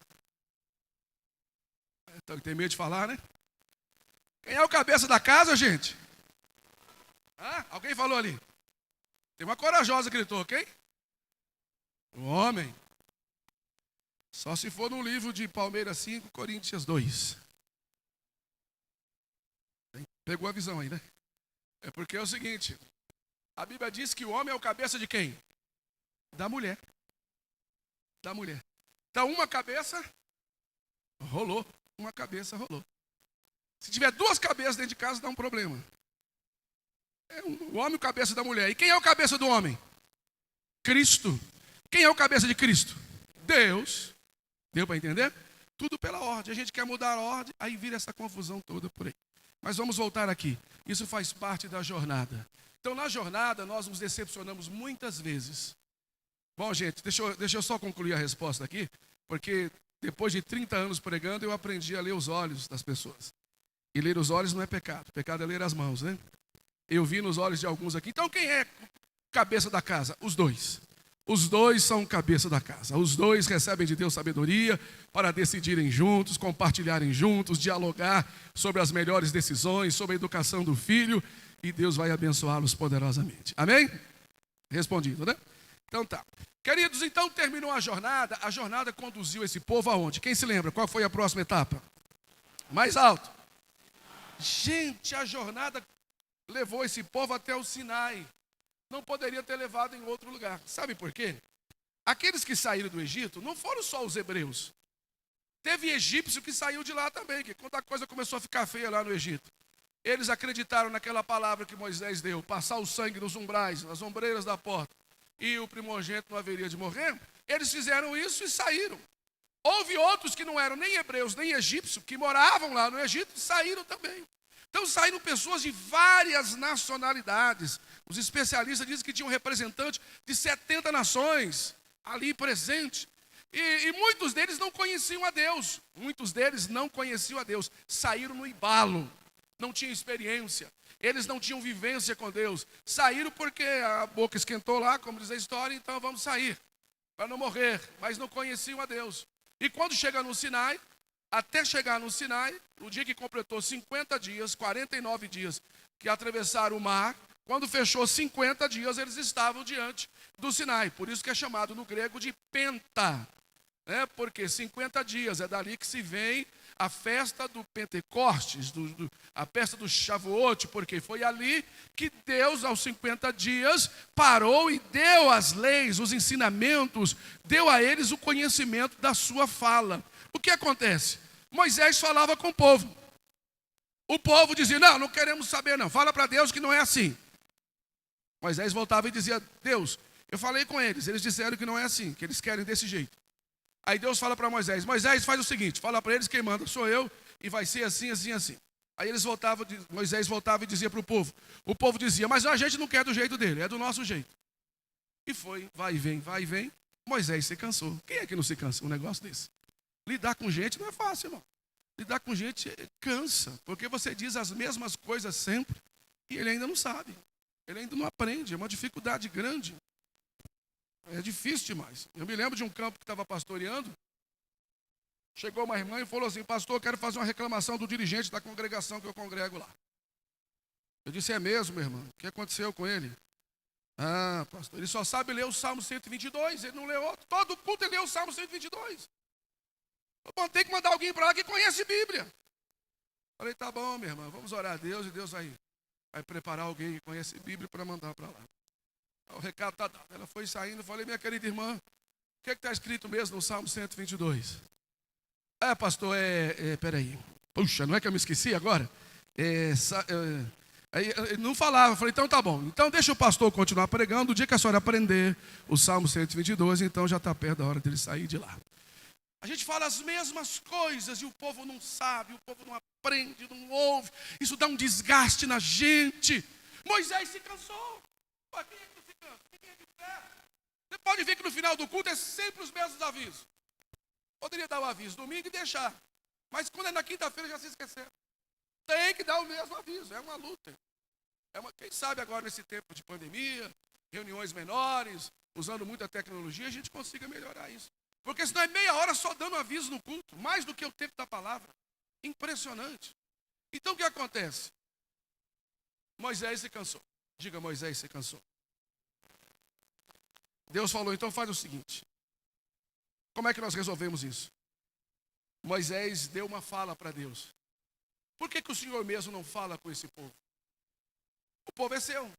A: Então, tem medo de falar, né? Quem é o cabeça da casa, gente? Alguém falou ali. Tem uma corajosa que gritou, quem? O homem. Só se for no livro de Palmeiras 5, Coríntios 2. Pegou a visão aí, né? É porque é o seguinte. A Bíblia diz que o homem é o cabeça de quem? Da mulher. Da mulher. Então uma cabeça rolou. Uma cabeça rolou. Se tiver duas cabeças dentro de casa, dá um problema. O homem é o cabeça da mulher. E quem é o cabeça do homem? Cristo. Quem é o cabeça de Cristo? Deus. Deu para entender? Tudo pela ordem. A gente quer mudar a ordem, aí vira essa confusão toda por aí. Mas vamos voltar aqui. Isso faz parte da jornada. Então, na jornada, nós nos decepcionamos muitas vezes. Bom, gente, deixa eu só concluir a resposta aqui, porque depois de 30 anos pregando, eu aprendi a ler os olhos das pessoas. E ler os olhos não é pecado. Pecado é ler as mãos, né? Eu vi nos olhos de alguns aqui. Então, quem é cabeça da casa? Os dois. Os dois são cabeça da casa. Os dois recebem de Deus sabedoria para decidirem juntos, compartilharem juntos, dialogar sobre as melhores decisões, sobre a educação do filho, e Deus vai abençoá-los poderosamente. Amém? Respondido, né? Então tá. Queridos, então terminou a jornada conduziu esse povo aonde? Quem se lembra? Qual foi a próxima etapa? Mais alto. Gente, a jornada levou esse povo até o Sinai. Não poderia ter levado em outro lugar. Sabe por quê? Aqueles que saíram do Egito não foram só os hebreus. Teve egípcio que saiu de lá também, que quando a coisa começou a ficar feia lá no Egito, eles acreditaram naquela palavra que Moisés deu, passar o sangue nos umbrais, nas ombreiras da porta, e o primogênito não haveria de morrer. Eles fizeram isso e saíram. Houve outros que não eram nem hebreus, nem egípcios, que moravam lá no Egito e saíram também. Então saíram pessoas de várias nacionalidades. Os especialistas dizem que tinha um representante de 70 nações ali presente. E muitos deles não conheciam a Deus. Muitos deles não conheciam a Deus. Saíram no embalo. Não tinham experiência. Eles não tinham vivência com Deus. Saíram porque a boca esquentou lá, como diz a história, então vamos sair. Para não morrer. Mas não conheciam a Deus. E quando chega no Sinai, até chegar no Sinai, no dia que completou 50 dias, 49 dias, que atravessaram o mar, quando fechou 50 dias, eles estavam diante do Sinai. Por isso que é chamado no grego de Penta. Porque 50 dias, é dali que se vem a festa do Pentecostes, a festa do Shavuot, porque foi ali que Deus, aos 50 dias, parou e deu as leis, os ensinamentos, deu a eles o conhecimento da sua fala. O que acontece? Moisés falava com o povo. O povo dizia, não queremos saber não, fala para Deus que não é assim. Moisés voltava e dizia, Deus, eu falei com eles disseram que não é assim, que eles querem desse jeito. Aí Deus fala para Moisés, faz o seguinte, fala para eles quem manda sou eu, e vai ser assim, assim, assim. Aí Moisés voltava e dizia para o povo dizia, mas a gente não quer do jeito dele, é do nosso jeito. E foi, vai e vem, Moisés se cansou. Quem é que não se cansa um negócio desse? Lidar com gente não é fácil, irmão. Lidar com gente cansa, porque você diz as mesmas coisas sempre, e ele ainda não sabe, ele ainda não aprende, é uma dificuldade grande. É difícil demais. Eu me lembro de um campo que estava pastoreando. Chegou uma irmã e falou assim: pastor, eu quero fazer uma reclamação do dirigente da congregação que eu congrego lá. Eu disse: é mesmo, minha irmã? O que aconteceu com ele? Ah, pastor, ele só sabe ler o Salmo 122, ele não lê outro. Todo culto ele lê o Salmo 122. Bom, tem que mandar alguém para lá que conhece Bíblia. Falei: tá bom, minha irmã, vamos orar a Deus e Deus vai preparar alguém que conhece Bíblia para mandar para lá. O recado está dado. Ela foi saindo, eu falei: minha querida irmã, o que está escrito mesmo no Salmo 122? Pastor, peraí. Puxa, não é que eu me esqueci agora? Aí não falava, eu falei: então tá bom. Então deixa o pastor continuar pregando. O dia que a senhora aprender o Salmo 122, então já está perto da hora dele sair de lá. A gente fala as mesmas coisas e o povo não sabe, o povo não aprende, não ouve. Isso dá um desgaste na gente. Moisés se cansou. Quem é que não se cansa? Quem é que ferra? Você pode ver que no final do culto é sempre os mesmos avisos. Poderia dar o aviso domingo e deixar. Mas quando é na quinta-feira já se esqueceu. Tem que dar o mesmo aviso. É uma luta. Quem sabe agora nesse tempo de pandemia, reuniões menores, usando muita tecnologia, a gente consiga melhorar isso. Porque senão é meia hora só dando aviso no culto, mais do que o tempo da palavra. Impressionante. Então o que acontece? Moisés se cansou. Diga: Moisés se cansou. Deus falou: então faz o seguinte. Como é que nós resolvemos isso? Moisés deu uma fala para Deus. Por que o Senhor mesmo não fala com esse povo? O povo é seu.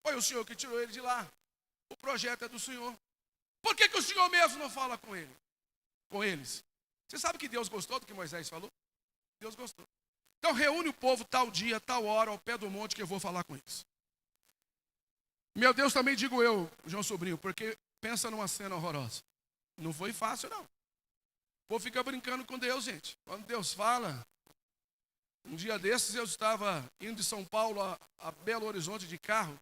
A: Foi o Senhor que tirou ele de lá. O projeto é do Senhor. Por que o Senhor mesmo não fala com eles? Você sabe que Deus gostou do que Moisés falou? Deus gostou. Então reúne o povo tal dia, tal hora, ao pé do monte que eu vou falar com eles. Meu Deus, também digo eu, João Sobrinho, porque pensa numa cena horrorosa. Não foi fácil, não. O povo fica brincando com Deus, gente. Quando Deus fala, um dia desses eu estava indo de São Paulo a Belo Horizonte de carro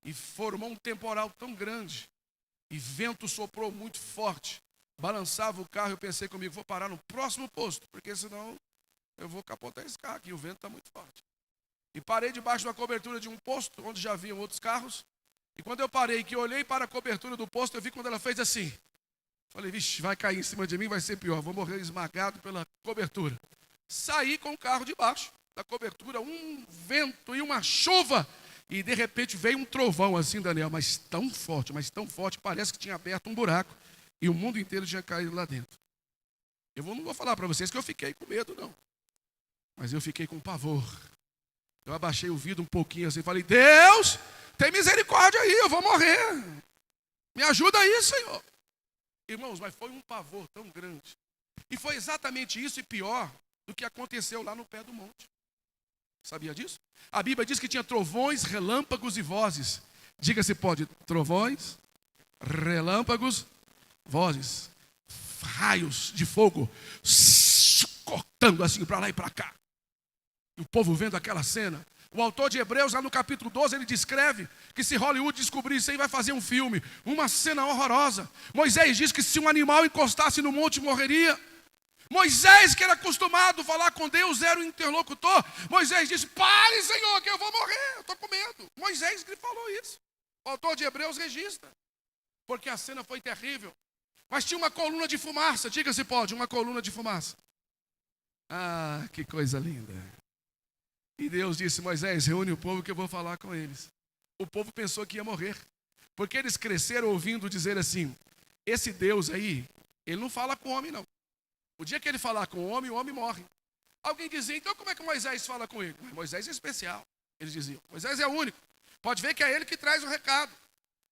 A: e formou um temporal tão grande e vento soprou muito forte, balançava o carro. Eu pensei comigo: vou parar no próximo posto, porque senão eu vou capotar esse carro aqui, o vento está muito forte. E parei debaixo da cobertura de um posto, onde já haviam outros carros. E quando eu parei, que eu olhei para a cobertura do posto, eu vi quando ela fez assim. Falei: vixe, vai cair em cima de mim, vai ser pior, vou morrer esmagado pela cobertura. Saí com o carro debaixo da cobertura, um vento e uma chuva. E de repente veio um trovão assim, Daniel, mas tão forte, parece que tinha aberto um buraco e o mundo inteiro tinha caído lá dentro. Não vou falar para vocês que eu fiquei com medo, não. Mas eu fiquei com pavor. Eu abaixei o vidro um pouquinho assim, falei: Deus, tem misericórdia aí, eu vou morrer. Me ajuda aí, Senhor. Irmãos, mas foi um pavor tão grande. E foi exatamente isso e pior do que aconteceu lá no pé do monte. Sabia disso? A Bíblia diz que tinha trovões, relâmpagos e vozes. Diga se pode: trovões, relâmpagos, vozes, raios de fogo, cortando assim para lá e para cá. E o povo vendo aquela cena. O autor de Hebreus, lá no capítulo 12, ele descreve que se Hollywood descobrir isso aí, vai fazer um filme. Uma cena horrorosa. Moisés diz que se um animal encostasse no monte, morreria. Moisés, que era acostumado a falar com Deus, era o interlocutor. Moisés disse: pare, Senhor, que eu vou morrer, eu estou com medo. Moisés que falou isso. O autor de Hebreus registra. Porque a cena foi terrível. Mas tinha uma coluna de fumaça. Diga se pode, uma coluna de fumaça. Ah, que coisa linda. E Deus disse: Moisés, reúne o povo que eu vou falar com eles. O povo pensou que ia morrer. Porque eles cresceram ouvindo dizer assim: esse Deus aí, ele não fala com o homem, não. O dia que ele falar com o homem morre. Alguém dizia: então como é que Moisés fala com ele? Moisés é especial. Eles diziam: Moisés é único. Pode ver que é ele que traz o recado.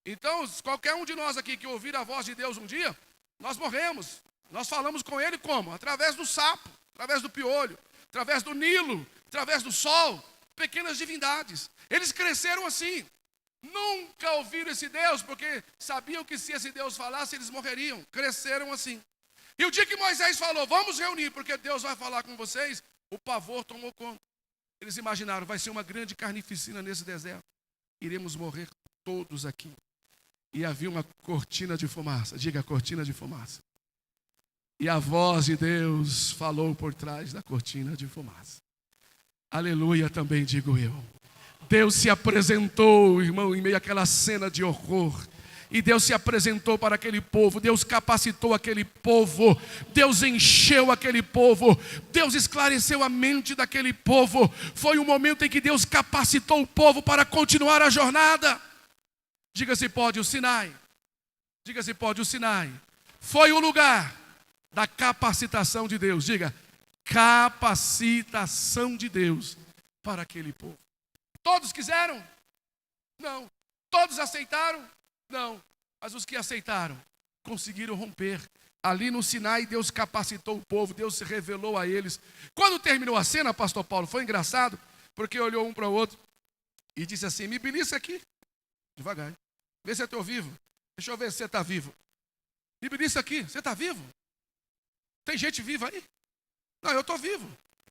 A: Então, qualquer um de nós aqui que ouvir a voz de Deus um dia, nós morremos. Nós falamos com ele como? Através do sapo, através do piolho, através do Nilo, através do sol, pequenas divindades. Eles cresceram assim. Nunca ouviram esse Deus, porque sabiam que se esse Deus falasse, eles morreriam. Cresceram assim. E o dia que Moisés falou: vamos reunir, porque Deus vai falar com vocês, o pavor tomou conta. Eles imaginaram: vai ser uma grande carnificina nesse deserto. Iremos morrer todos aqui. E havia uma cortina de fumaça. Diga: cortina de fumaça. E a voz de Deus falou por trás da cortina de fumaça. Aleluia, também digo eu. Deus se apresentou, irmão, em meio àquela cena de horror. E Deus se apresentou para aquele povo, Deus capacitou aquele povo, Deus encheu aquele povo, Deus esclareceu a mente daquele povo. Foi um momento em que Deus capacitou o povo para continuar a jornada. Diga se pode, o Sinai. Diga se pode, o Sinai foi o lugar da capacitação de Deus. Diga, capacitação de Deus para aquele povo. Todos quiseram? Não. Todos aceitaram? Não. Mas os que aceitaram conseguiram romper. Ali no Sinai, Deus capacitou o povo, Deus se revelou a eles. Quando terminou a cena, pastor Paulo, foi engraçado, porque olhou um para o outro e disse assim: me belisca aqui, devagar, vê se eu estou vivo. Deixa eu ver se você está vivo. Me belisca aqui, você está vivo? Tem gente viva aí? Não, eu estou vivo.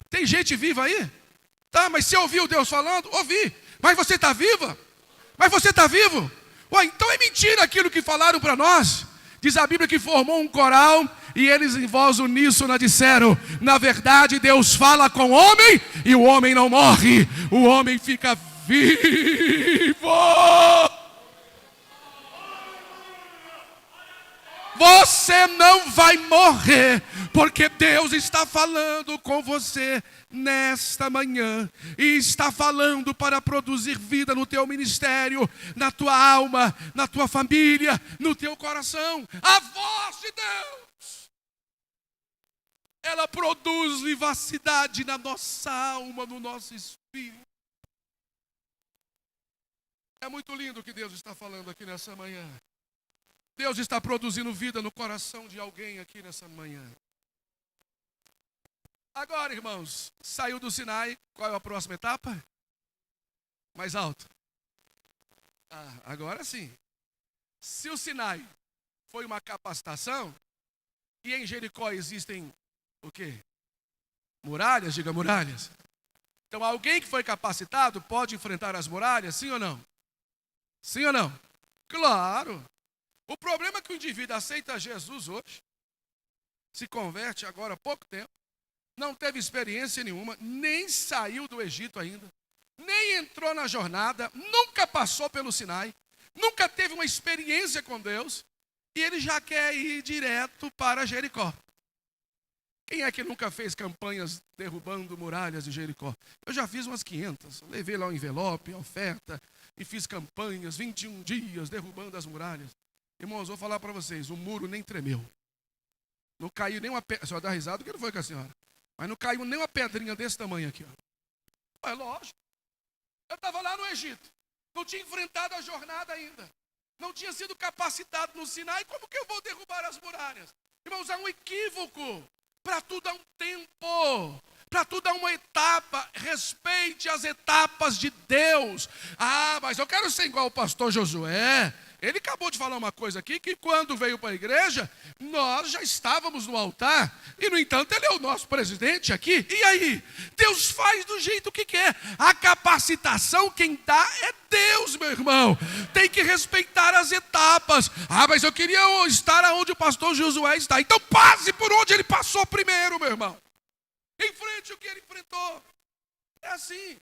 A: Tem gente viva aí? Tá, mas você ouviu Deus falando? Ouvi. Mas você está viva? Mas você está vivo? Ué, então é mentira aquilo que falaram para nós. Diz a Bíblia que formou um coral e eles em voz uníssona disseram: na verdade Deus fala com o homem e o homem não morre, o homem fica vivo. Você não vai morrer, porque Deus está falando com você nesta manhã, e está falando para produzir vida no teu ministério, na tua alma, na tua família, no teu coração. A voz de Deus, ela produz vivacidade na nossa alma, no nosso espírito. É muito lindo o que Deus está falando aqui nessa manhã. Deus está produzindo vida no coração de alguém aqui nessa manhã. Agora, irmãos, saiu do Sinai, qual é a próxima etapa? Mais alto. Agora sim. Se o Sinai foi uma capacitação, e em Jericó existem o quê? Muralhas, diga muralhas. Então alguém que foi capacitado pode enfrentar as muralhas, sim ou não? Sim ou não? Claro. O problema é que o indivíduo aceita Jesus hoje, se converte agora há pouco tempo, não teve experiência nenhuma, nem saiu do Egito ainda, nem entrou na jornada, nunca passou pelo Sinai, nunca teve uma experiência com Deus, e ele já quer ir direto para Jericó. Quem é que nunca fez campanhas derrubando muralhas de Jericó? Eu já fiz umas 500, levei lá um envelope, oferta, e fiz campanhas, 21 dias derrubando as muralhas. Irmãos, vou falar para vocês, o muro nem tremeu. Não caiu nem uma pedra, a senhora dá risada, o que não foi com a senhora? Mas não caiu nem uma pedrinha desse tamanho aqui, ó. É lógico. Eu estava lá no Egito, não tinha enfrentado a jornada ainda. Não tinha sido capacitado no Sinai, como que eu vou derrubar as muralhas? Irmãos, há um equívoco. Para tudo há um tempo. Para tudo há uma etapa. Respeite as etapas de Deus. Mas eu quero ser igual o pastor Josué. Ele acabou de falar uma coisa aqui, que quando veio para a igreja, nós já estávamos no altar, e no entanto ele é o nosso presidente aqui. E aí? Deus faz do jeito que quer. A capacitação quem dá é Deus, meu irmão. Tem que respeitar as etapas. Mas eu queria estar onde o pastor Josué está. Então passe por onde ele passou primeiro, meu irmão. Enfrente o que ele enfrentou. É assim.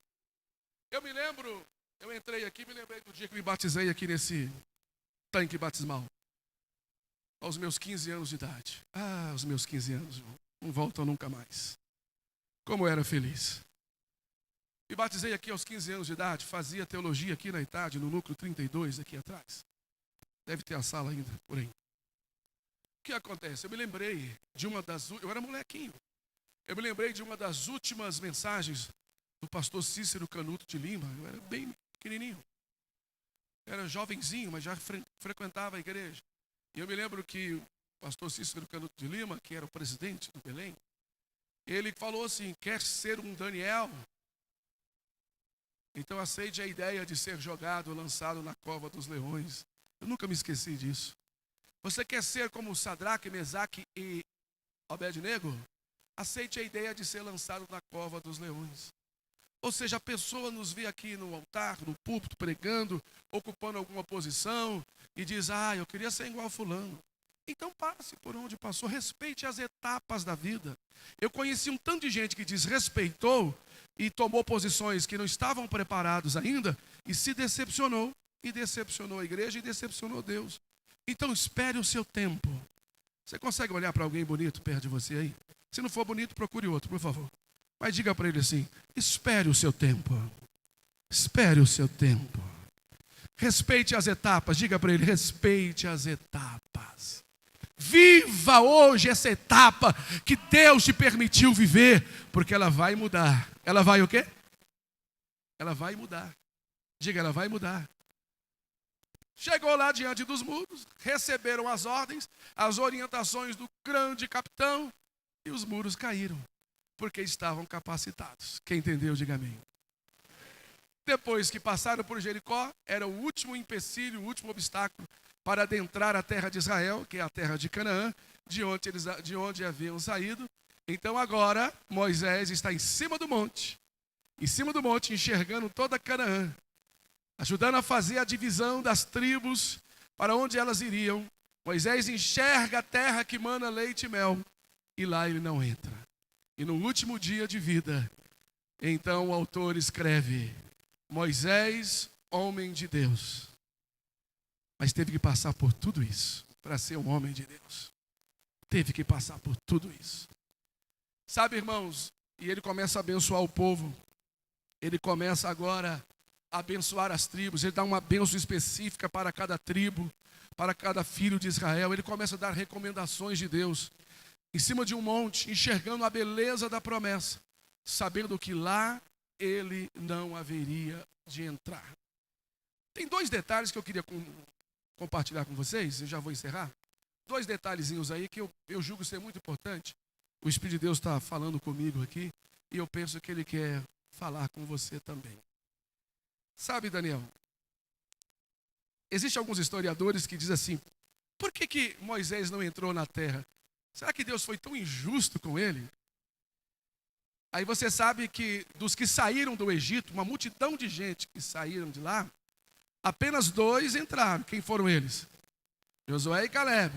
A: Eu me lembro, eu entrei aqui, me lembrei do dia que me batizei aqui nesse tanque batismal, aos meus 15 anos de idade. Os meus 15 anos, não voltam nunca mais. Como eu era feliz. Me batizei aqui aos 15 anos de idade, fazia teologia aqui na Idade, no núcleo 32, aqui atrás. Deve ter a sala ainda, por aí. O que acontece? Eu me lembrei de eu era molequinho, eu me lembrei de uma das últimas mensagens do pastor Cícero Canuto de Lima. Eu era bem pequenininho. Era jovenzinho, mas já frequentava a igreja. E eu me lembro que o pastor Cícero Canuto de Lima, que era o presidente do Belém, ele falou assim: quer ser um Daniel? Então aceite a ideia de ser jogado, lançado na cova dos leões. Eu nunca me esqueci disso. Você quer ser como Sadraque, Mesaque e Abednego? Aceite a ideia de ser lançado na cova dos leões. Ou seja, a pessoa nos vê aqui no altar, no púlpito, pregando, ocupando alguma posição, e diz: eu queria ser igual a fulano. Então passe por onde passou, respeite as etapas da vida. Eu conheci um tanto de gente que desrespeitou e tomou posições que não estavam preparados ainda, e se decepcionou, e decepcionou a igreja, e decepcionou Deus. Então espere o seu tempo. Você consegue olhar para alguém bonito perto de você aí? Se não for bonito, procure outro, por favor. Mas diga para ele assim: espere o seu tempo. Espere o seu tempo. Respeite as etapas. Diga para ele: respeite as etapas. Viva hoje essa etapa que Deus te permitiu viver, porque ela vai mudar. Ela vai o quê? Ela vai mudar. Diga, ela vai mudar. Chegou lá diante dos muros, receberam as ordens, as orientações do grande capitão, e os muros caíram, porque estavam capacitados. Quem entendeu, diga amém. Depois que passaram por Jericó, era o último empecilho, o último obstáculo para adentrar a terra de Israel, que é a terra de Canaã, de onde haviam saído. Então agora Moisés está em cima do monte, enxergando toda Canaã, ajudando a fazer a divisão das tribos para onde elas iriam. Moisés enxerga a terra que mana leite e mel, e lá ele não entra. E no último dia de vida, então o autor escreve: Moisés, homem de Deus. Mas teve que passar por tudo isso para ser um homem de Deus. Teve que passar por tudo isso. Sabe, irmãos, e ele começa a abençoar o povo. Ele começa agora a abençoar as tribos. Ele dá uma bênção específica para cada tribo, para cada filho de Israel. Ele começa a dar recomendações de Deus em cima de um monte, enxergando a beleza da promessa, sabendo que lá ele não haveria de entrar. Tem dois detalhes que eu queria compartilhar com vocês, eu já vou encerrar. Dois detalhezinhos aí que eu julgo ser muito importante. O Espírito de Deus está falando comigo aqui, e eu penso que ele quer falar com você também. Sabe, Daniel, existem alguns historiadores que dizem assim: por que Moisés não entrou na terra? Será que Deus foi tão injusto com ele? Aí você sabe que dos que saíram do Egito, uma multidão de gente que saíram de lá, apenas 2 entraram. Quem foram eles? Josué e Caleb.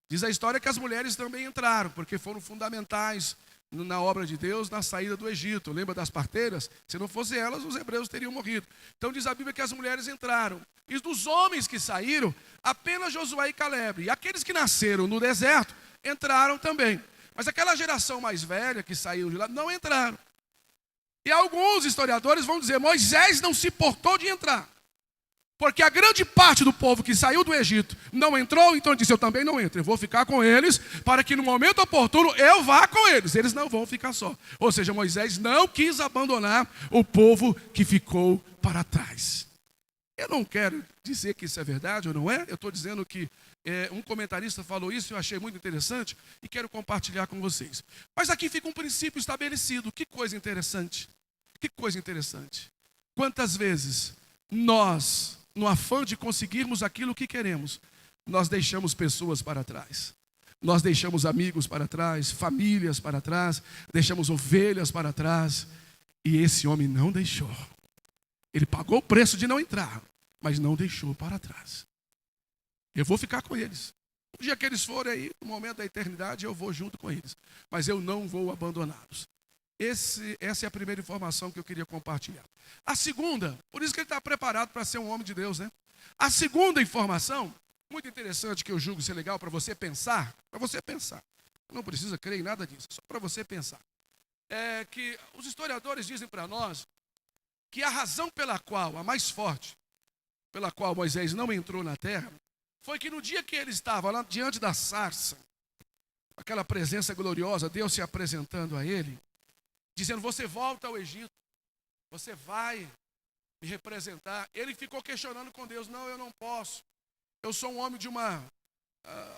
A: Diz a história que as mulheres também entraram, porque foram fundamentais na obra de Deus, na saída do Egito. Lembra das parteiras? Se não fosse elas, os hebreus teriam morrido. Então diz a Bíblia que as mulheres entraram. E dos homens que saíram, apenas Josué e Caleb. E aqueles que nasceram no deserto, entraram também. Mas aquela geração mais velha que saiu de lá, não entraram. E alguns historiadores vão dizer: Moisés não se importou de entrar. Porque a grande parte do povo que saiu do Egito não entrou, então ele disse: eu também não entro, eu vou ficar com eles, para que no momento oportuno eu vá com eles. Eles não vão ficar só. Ou seja, Moisés não quis abandonar o povo que ficou para trás. Eu não quero dizer que isso é verdade ou não é, eu estou dizendo que um comentarista falou isso, eu achei muito interessante e quero compartilhar com vocês. Mas aqui fica um princípio estabelecido. Que coisa interessante. Que coisa interessante. Quantas vezes nós, no afã de conseguirmos aquilo que queremos, nós deixamos pessoas para trás. Nós deixamos amigos para trás, famílias para trás, deixamos ovelhas para trás. E esse homem não deixou. Ele pagou o preço de não entrar, mas não deixou para trás. Eu vou ficar com eles. O dia que eles forem aí, no momento da eternidade, eu vou junto com eles. Mas eu não vou abandoná-los. Essa é a primeira informação que eu queria compartilhar. A segunda, por isso que ele está preparado para ser um homem de Deus, né? A segunda informação, muito interessante, que eu julgo ser legal para você pensar, não precisa crer em nada disso, só para você pensar, é que os historiadores dizem para nós que a razão pela qual, a mais forte, pela qual Moisés não entrou na terra, foi que no dia que ele estava lá diante da sarça, aquela presença gloriosa, Deus se apresentando a ele, dizendo: você volta ao Egito, você vai me representar. Ele ficou questionando com Deus: não, eu não posso. Eu sou um homem de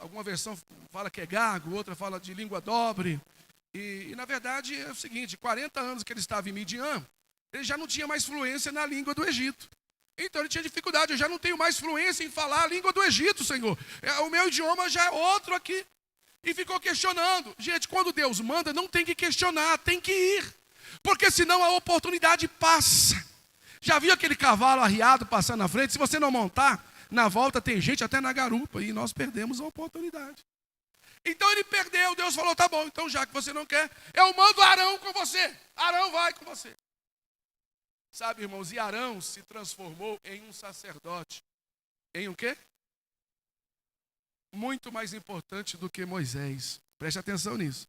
A: alguma versão fala que é gago, outra fala de língua dobre. E na verdade é o seguinte: 40 anos que ele estava em Midian, ele já não tinha mais fluência na língua do Egito. Então ele tinha dificuldade: eu já não tenho mais fluência em falar a língua do Egito, Senhor. O meu idioma já é outro aqui. E ficou questionando. Gente, quando Deus manda, não tem que questionar, tem que ir. Porque senão a oportunidade passa. Já viu aquele cavalo arriado passando na frente? Se você não montar, na volta tem gente até na garupa. E nós perdemos a oportunidade. Então ele perdeu. Deus falou: tá bom, então já que você não quer, eu mando Arão com você. Arão vai com você. Sabe, irmãos, e Arão se transformou em um sacerdote. Em um quê? muito mais importante do que Moisés. Preste atenção nisso.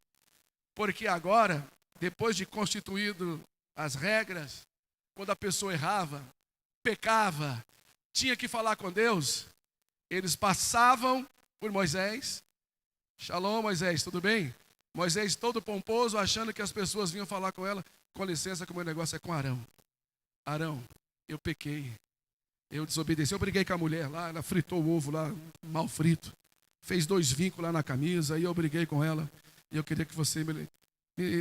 A: Porque agora, depois de constituído as regras, quando a pessoa errava, pecava, tinha que falar com Deus, eles passavam por Moisés. Shalom, Moisés, tudo bem? Moisés todo pomposo, achando que as pessoas vinham falar com ela. Com licença, que o meu negócio é com Arão. Arão, eu pequei. Eu desobedeci. Eu briguei com a mulher lá, ela fritou o ovo lá, mal frito. Fez 2 vincos lá na camisa, e eu briguei com ela. E eu queria que você me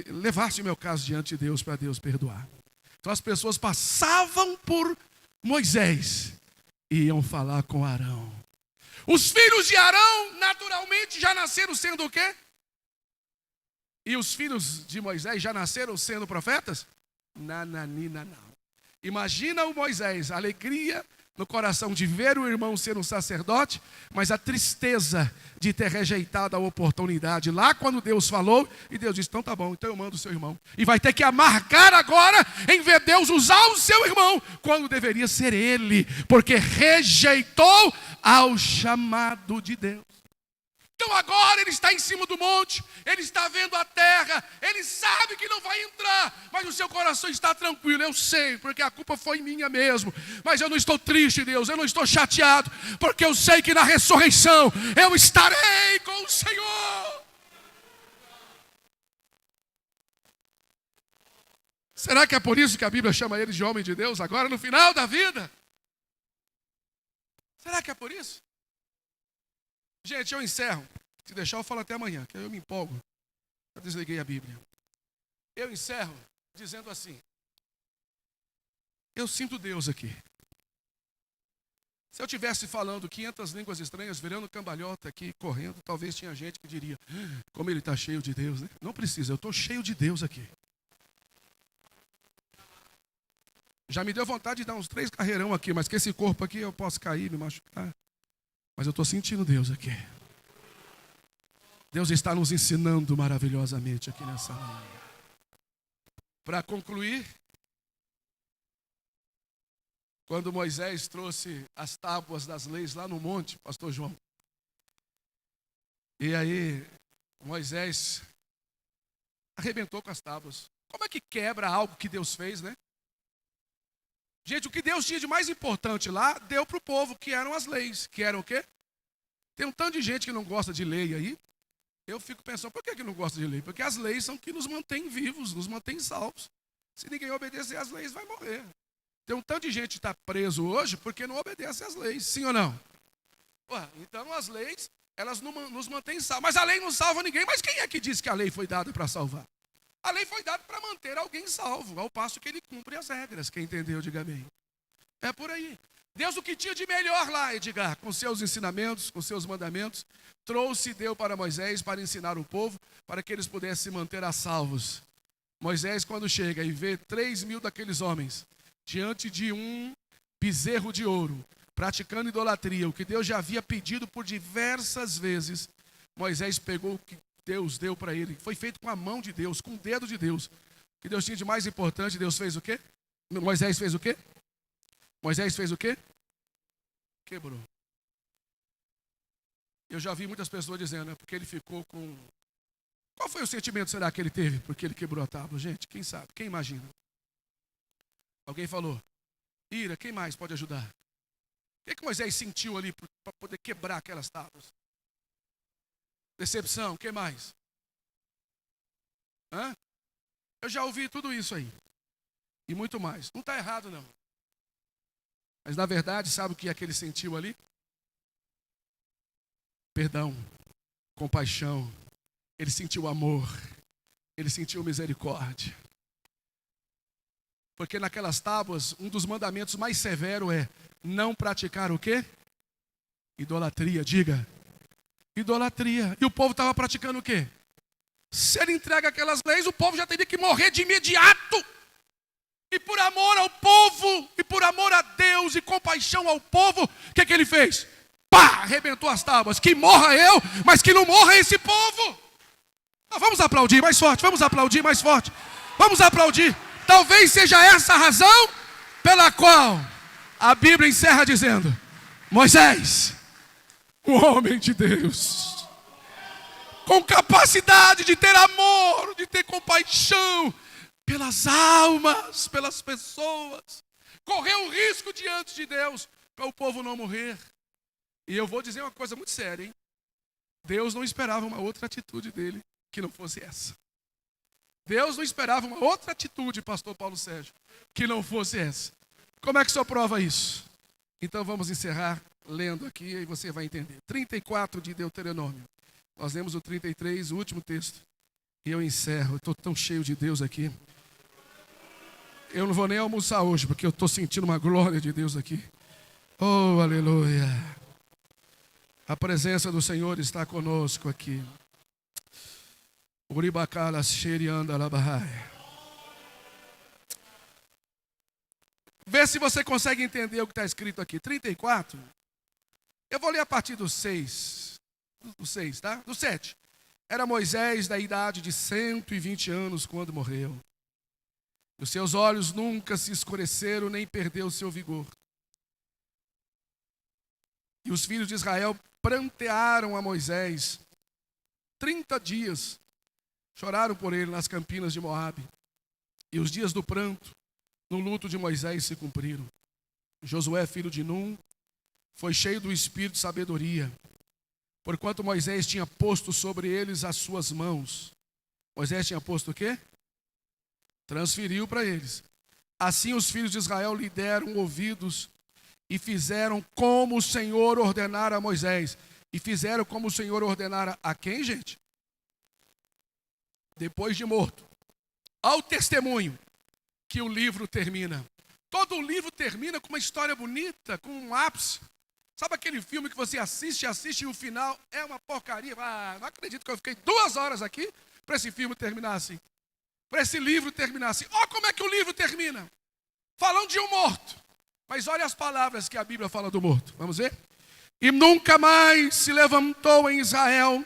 A: levasse o meu caso diante de Deus, para Deus perdoar. Então as pessoas passavam por Moisés e iam falar com Arão. Os filhos de Arão, naturalmente, já nasceram sendo o quê? E os filhos de Moisés já nasceram sendo profetas? Nananina, não. Imagina o Moisés, a alegria no coração de ver o irmão ser um sacerdote, mas a tristeza de ter rejeitado a oportunidade lá quando Deus falou, e Deus disse, então tá bom, então eu mando o seu irmão. E vai ter que amargar agora em ver Deus usar o seu irmão, quando deveria ser ele, porque rejeitou ao chamado de Deus. Então agora ele está em cima do monte, ele está vendo a terra, ele sabe que não vai entrar, mas o seu coração está tranquilo. Eu sei, porque a culpa foi minha mesmo, mas eu não estou triste, Deus, eu não estou chateado, porque eu sei que na ressurreição eu estarei com o Senhor. Será que é por isso que a Bíblia chama ele de homem de Deus agora no final da vida? Será que é por isso? Gente, eu encerro. Se deixar, eu falo até amanhã, que eu me empolgo. Eu desliguei a Bíblia. Eu encerro dizendo assim: eu sinto Deus aqui. Se eu estivesse falando 500 línguas estranhas, virando cambalhota aqui, correndo, talvez tinha gente que diria, como ele está cheio de Deus, né? Não precisa, eu estou cheio de Deus aqui. Já me deu vontade de dar uns 3 carreirão aqui, mas com esse corpo aqui eu posso cair, me machucar. Mas eu estou sentindo Deus aqui. Deus está nos ensinando maravilhosamente aqui nessa manhã. Para concluir, quando Moisés trouxe as tábuas das leis lá no monte, pastor João, e aí Moisés arrebentou com as tábuas. Como é que quebra algo que Deus fez, né? Gente, o que Deus tinha de mais importante lá, deu para o povo, que eram as leis. Que eram o quê? Tem um tanto de gente que não gosta de lei aí. Eu fico pensando, por que não gosta de lei? Porque as leis são que nos mantêm vivos, nos mantêm salvos. Se ninguém obedecer às leis, vai morrer. Tem um tanto de gente que está preso hoje porque não obedece às leis, sim ou não? Ué, então as leis, elas nos mantêm salvos. Mas a lei não salva ninguém. Mas quem é que disse que a lei foi dada para salvar? A lei foi dada para manter alguém salvo, ao passo que ele cumpre as regras. Quem entendeu, diga amém. É por aí. Deus, o que tinha de melhor lá, Edgar, com seus ensinamentos, com seus mandamentos, trouxe e deu para Moisés para ensinar o povo, para que eles pudessem se manter a salvos. Moisés, quando chega e vê 3.000 daqueles homens, diante de um bezerro de ouro, praticando idolatria, o que Deus já havia pedido por diversas vezes, Moisés pegou o que Deus deu para ele, foi feito com a mão de Deus, com o dedo de Deus. O que Deus tinha de mais importante, Deus fez o quê? Moisés fez o quê? Moisés fez o quê? Quebrou. Eu já vi muitas pessoas dizendo, porque ele ficou com... Qual foi o sentimento, será, que ele teve? Porque ele quebrou a tábua. Gente, quem sabe? Quem imagina? Alguém falou, ira, quem mais pode ajudar? O que Moisés sentiu ali para poder quebrar aquelas tábuas? Decepção, o que mais? Hã? Eu já ouvi tudo isso aí. E muito mais. Não está errado, não. Mas na verdade, sabe o que é que ele sentiu ali? Perdão, compaixão. Ele sentiu amor. Ele sentiu misericórdia. Porque naquelas tábuas, um dos mandamentos mais severos é não praticar o quê? Idolatria, diga. Idolatria. E o povo estava praticando o quê? Se ele entrega aquelas leis, o povo já teria que morrer de imediato. E por amor ao povo, e por amor a Deus, e compaixão ao povo, o que ele fez? Pá! Arrebentou as tábuas. Que morra eu, mas que não morra esse povo. Vamos aplaudir mais forte, vamos aplaudir mais forte. Vamos aplaudir. Talvez seja essa a razão pela qual a Bíblia encerra dizendo: Moisés, um homem de Deus, com capacidade de ter amor, de ter compaixão pelas almas, pelas pessoas, correu um risco diante de Deus para o povo não morrer. E eu vou dizer uma coisa muito séria, hein? Deus não esperava uma outra atitude dele que não fosse essa. Deus não esperava uma outra atitude, pastor Paulo Sérgio, que não fosse essa. Como é que o senhor prova isso? Então vamos encerrar lendo aqui e você vai entender. 34 de Deuteronômio. Nós lemos o 33, o último texto. E eu encerro. Eu estou tão cheio de Deus aqui. Eu não vou nem almoçar hoje, porque eu estou sentindo uma glória de Deus aqui. Oh, aleluia. A presença do Senhor está conosco aqui. Uribacala xerianda labahai. Vê se você consegue entender o que está escrito aqui. 34. Eu vou ler a partir do 6. Do 6, tá? Do 7. Era Moisés da idade de 120 anos quando morreu. Os seus olhos nunca se escureceram, nem perdeu o seu vigor. E os filhos de Israel prantearam a Moisés 30 dias. Choraram por ele nas campinas de Moabe. E os dias do pranto, no luto de Moisés, se cumpriram. Josué, filho de Num, foi cheio do espírito de sabedoria, porquanto Moisés tinha posto sobre eles as suas mãos. Moisés tinha posto o quê? Transferiu para eles. Assim os filhos de Israel lhe deram ouvidos e fizeram como o Senhor ordenara a Moisés. E fizeram como o Senhor ordenara a quem, gente? Depois de morto. Ao testemunho que o livro termina. Todo o livro termina com uma história bonita, com um ápice. Sabe aquele filme que você assiste e o final é uma porcaria? Ah, não acredito que eu fiquei 2 horas aqui para esse filme terminar assim. Para esse livro terminar assim. Olha como é que o livro termina. Falando de um morto. Mas olha as palavras que a Bíblia fala do morto. Vamos ver? E nunca mais se levantou em Israel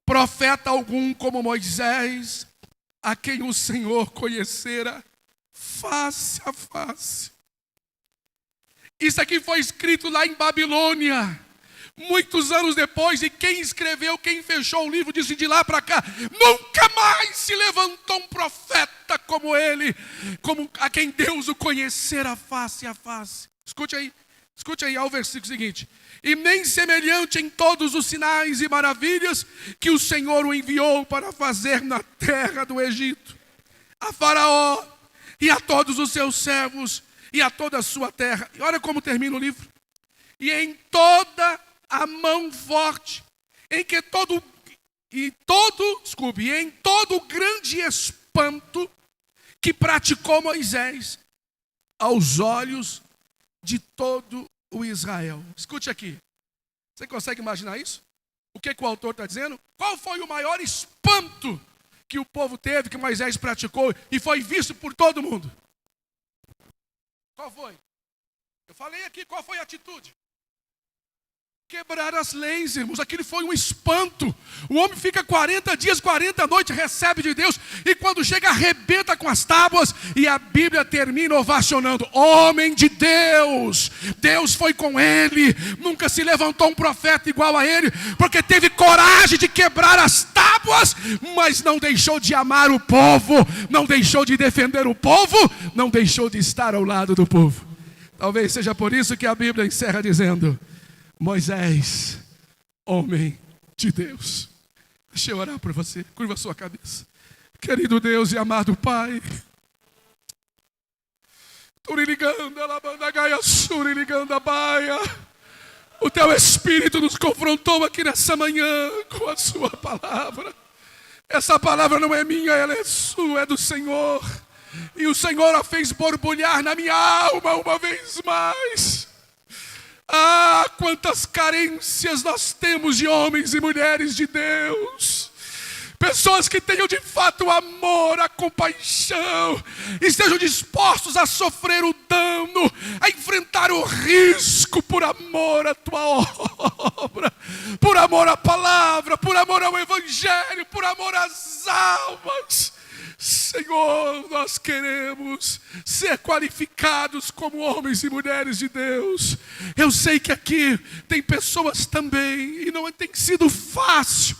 A: profeta algum como Moisés, a quem o Senhor conhecera face a face. Isso aqui foi escrito lá em Babilônia, muitos anos depois, e quem escreveu, quem fechou o livro, disse de lá para cá, nunca mais se levantou um profeta como ele, como a quem Deus o conhecera face a face. Escute aí ao versículo seguinte. E nem semelhante em todos os sinais e maravilhas que o Senhor o enviou para fazer na terra do Egito, a Faraó e a todos os seus servos e a toda a sua terra. E olha como termina o livro. E em toda a mão forte, em todo o grande espanto que praticou Moisés aos olhos de todo o Israel. Escute aqui. Você consegue imaginar isso? O que o autor está dizendo? Qual foi o maior espanto que o povo teve, que Moisés praticou e foi visto por todo mundo? Qual foi? Eu falei aqui, qual foi a atitude? Quebrar as leis, irmãos. Aquilo foi um espanto. O homem fica 40 dias, 40 noites, recebe de Deus, e quando chega, arrebenta com as tábuas, e a Bíblia termina ovacionando. Homem de Deus, Deus foi com ele, nunca se levantou um profeta igual a ele, porque teve coragem de quebrar as tábuas, mas não deixou de amar o povo, não deixou de defender o povo, não deixou de estar ao lado do povo. Talvez seja por isso que a Bíblia encerra dizendo: Moisés, homem de Deus. Deixa eu orar por você. Curva a sua cabeça. Querido Deus e amado Pai, o teu Espírito nos confrontou aqui nessa manhã com a sua palavra. Essa palavra não é minha, ela é sua, é do Senhor. E o Senhor a fez borbulhar na minha alma uma vez mais. Ah, quantas carências nós temos de homens e mulheres de Deus. Pessoas que tenham de fato o amor, a compaixão, estejam dispostos a sofrer o dano, a enfrentar o risco por amor à tua obra, por amor à palavra, por amor ao Evangelho, por amor às almas. Senhor, nós queremos ser qualificados como homens e mulheres de Deus. Eu sei que aqui tem pessoas também, e não tem sido fácil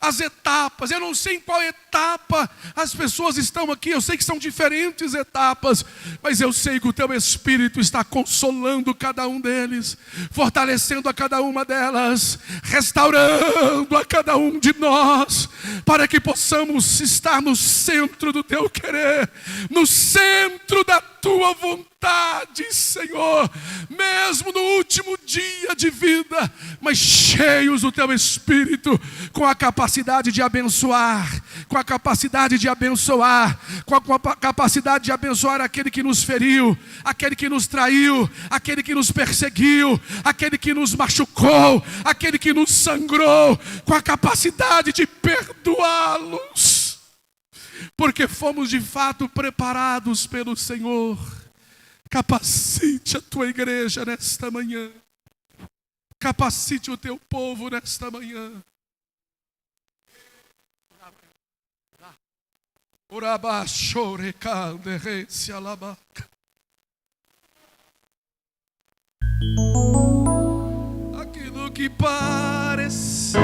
A: as etapas. Eu não sei em qual etapa as pessoas estão aqui. Eu sei que são diferentes etapas, mas eu sei que o teu Espírito está consolando cada um deles, fortalecendo a cada uma delas, restaurando a cada um de nós, para que possamos estar no centro do teu querer, no centro da tua vontade, Senhor, mesmo no último dia de vida, mas cheios do teu Espírito, com a capacidade de abençoar, com a capacidade de abençoar, com a capacidade de abençoar aquele que nos feriu, aquele que nos traiu, aquele que nos perseguiu, aquele que nos machucou, aquele que nos sangrou, com a capacidade de perdoá-los, porque fomos de fato preparados pelo Senhor. Capacite a tua igreja nesta manhã. Capacite o teu povo nesta manhã. Aquilo que parecia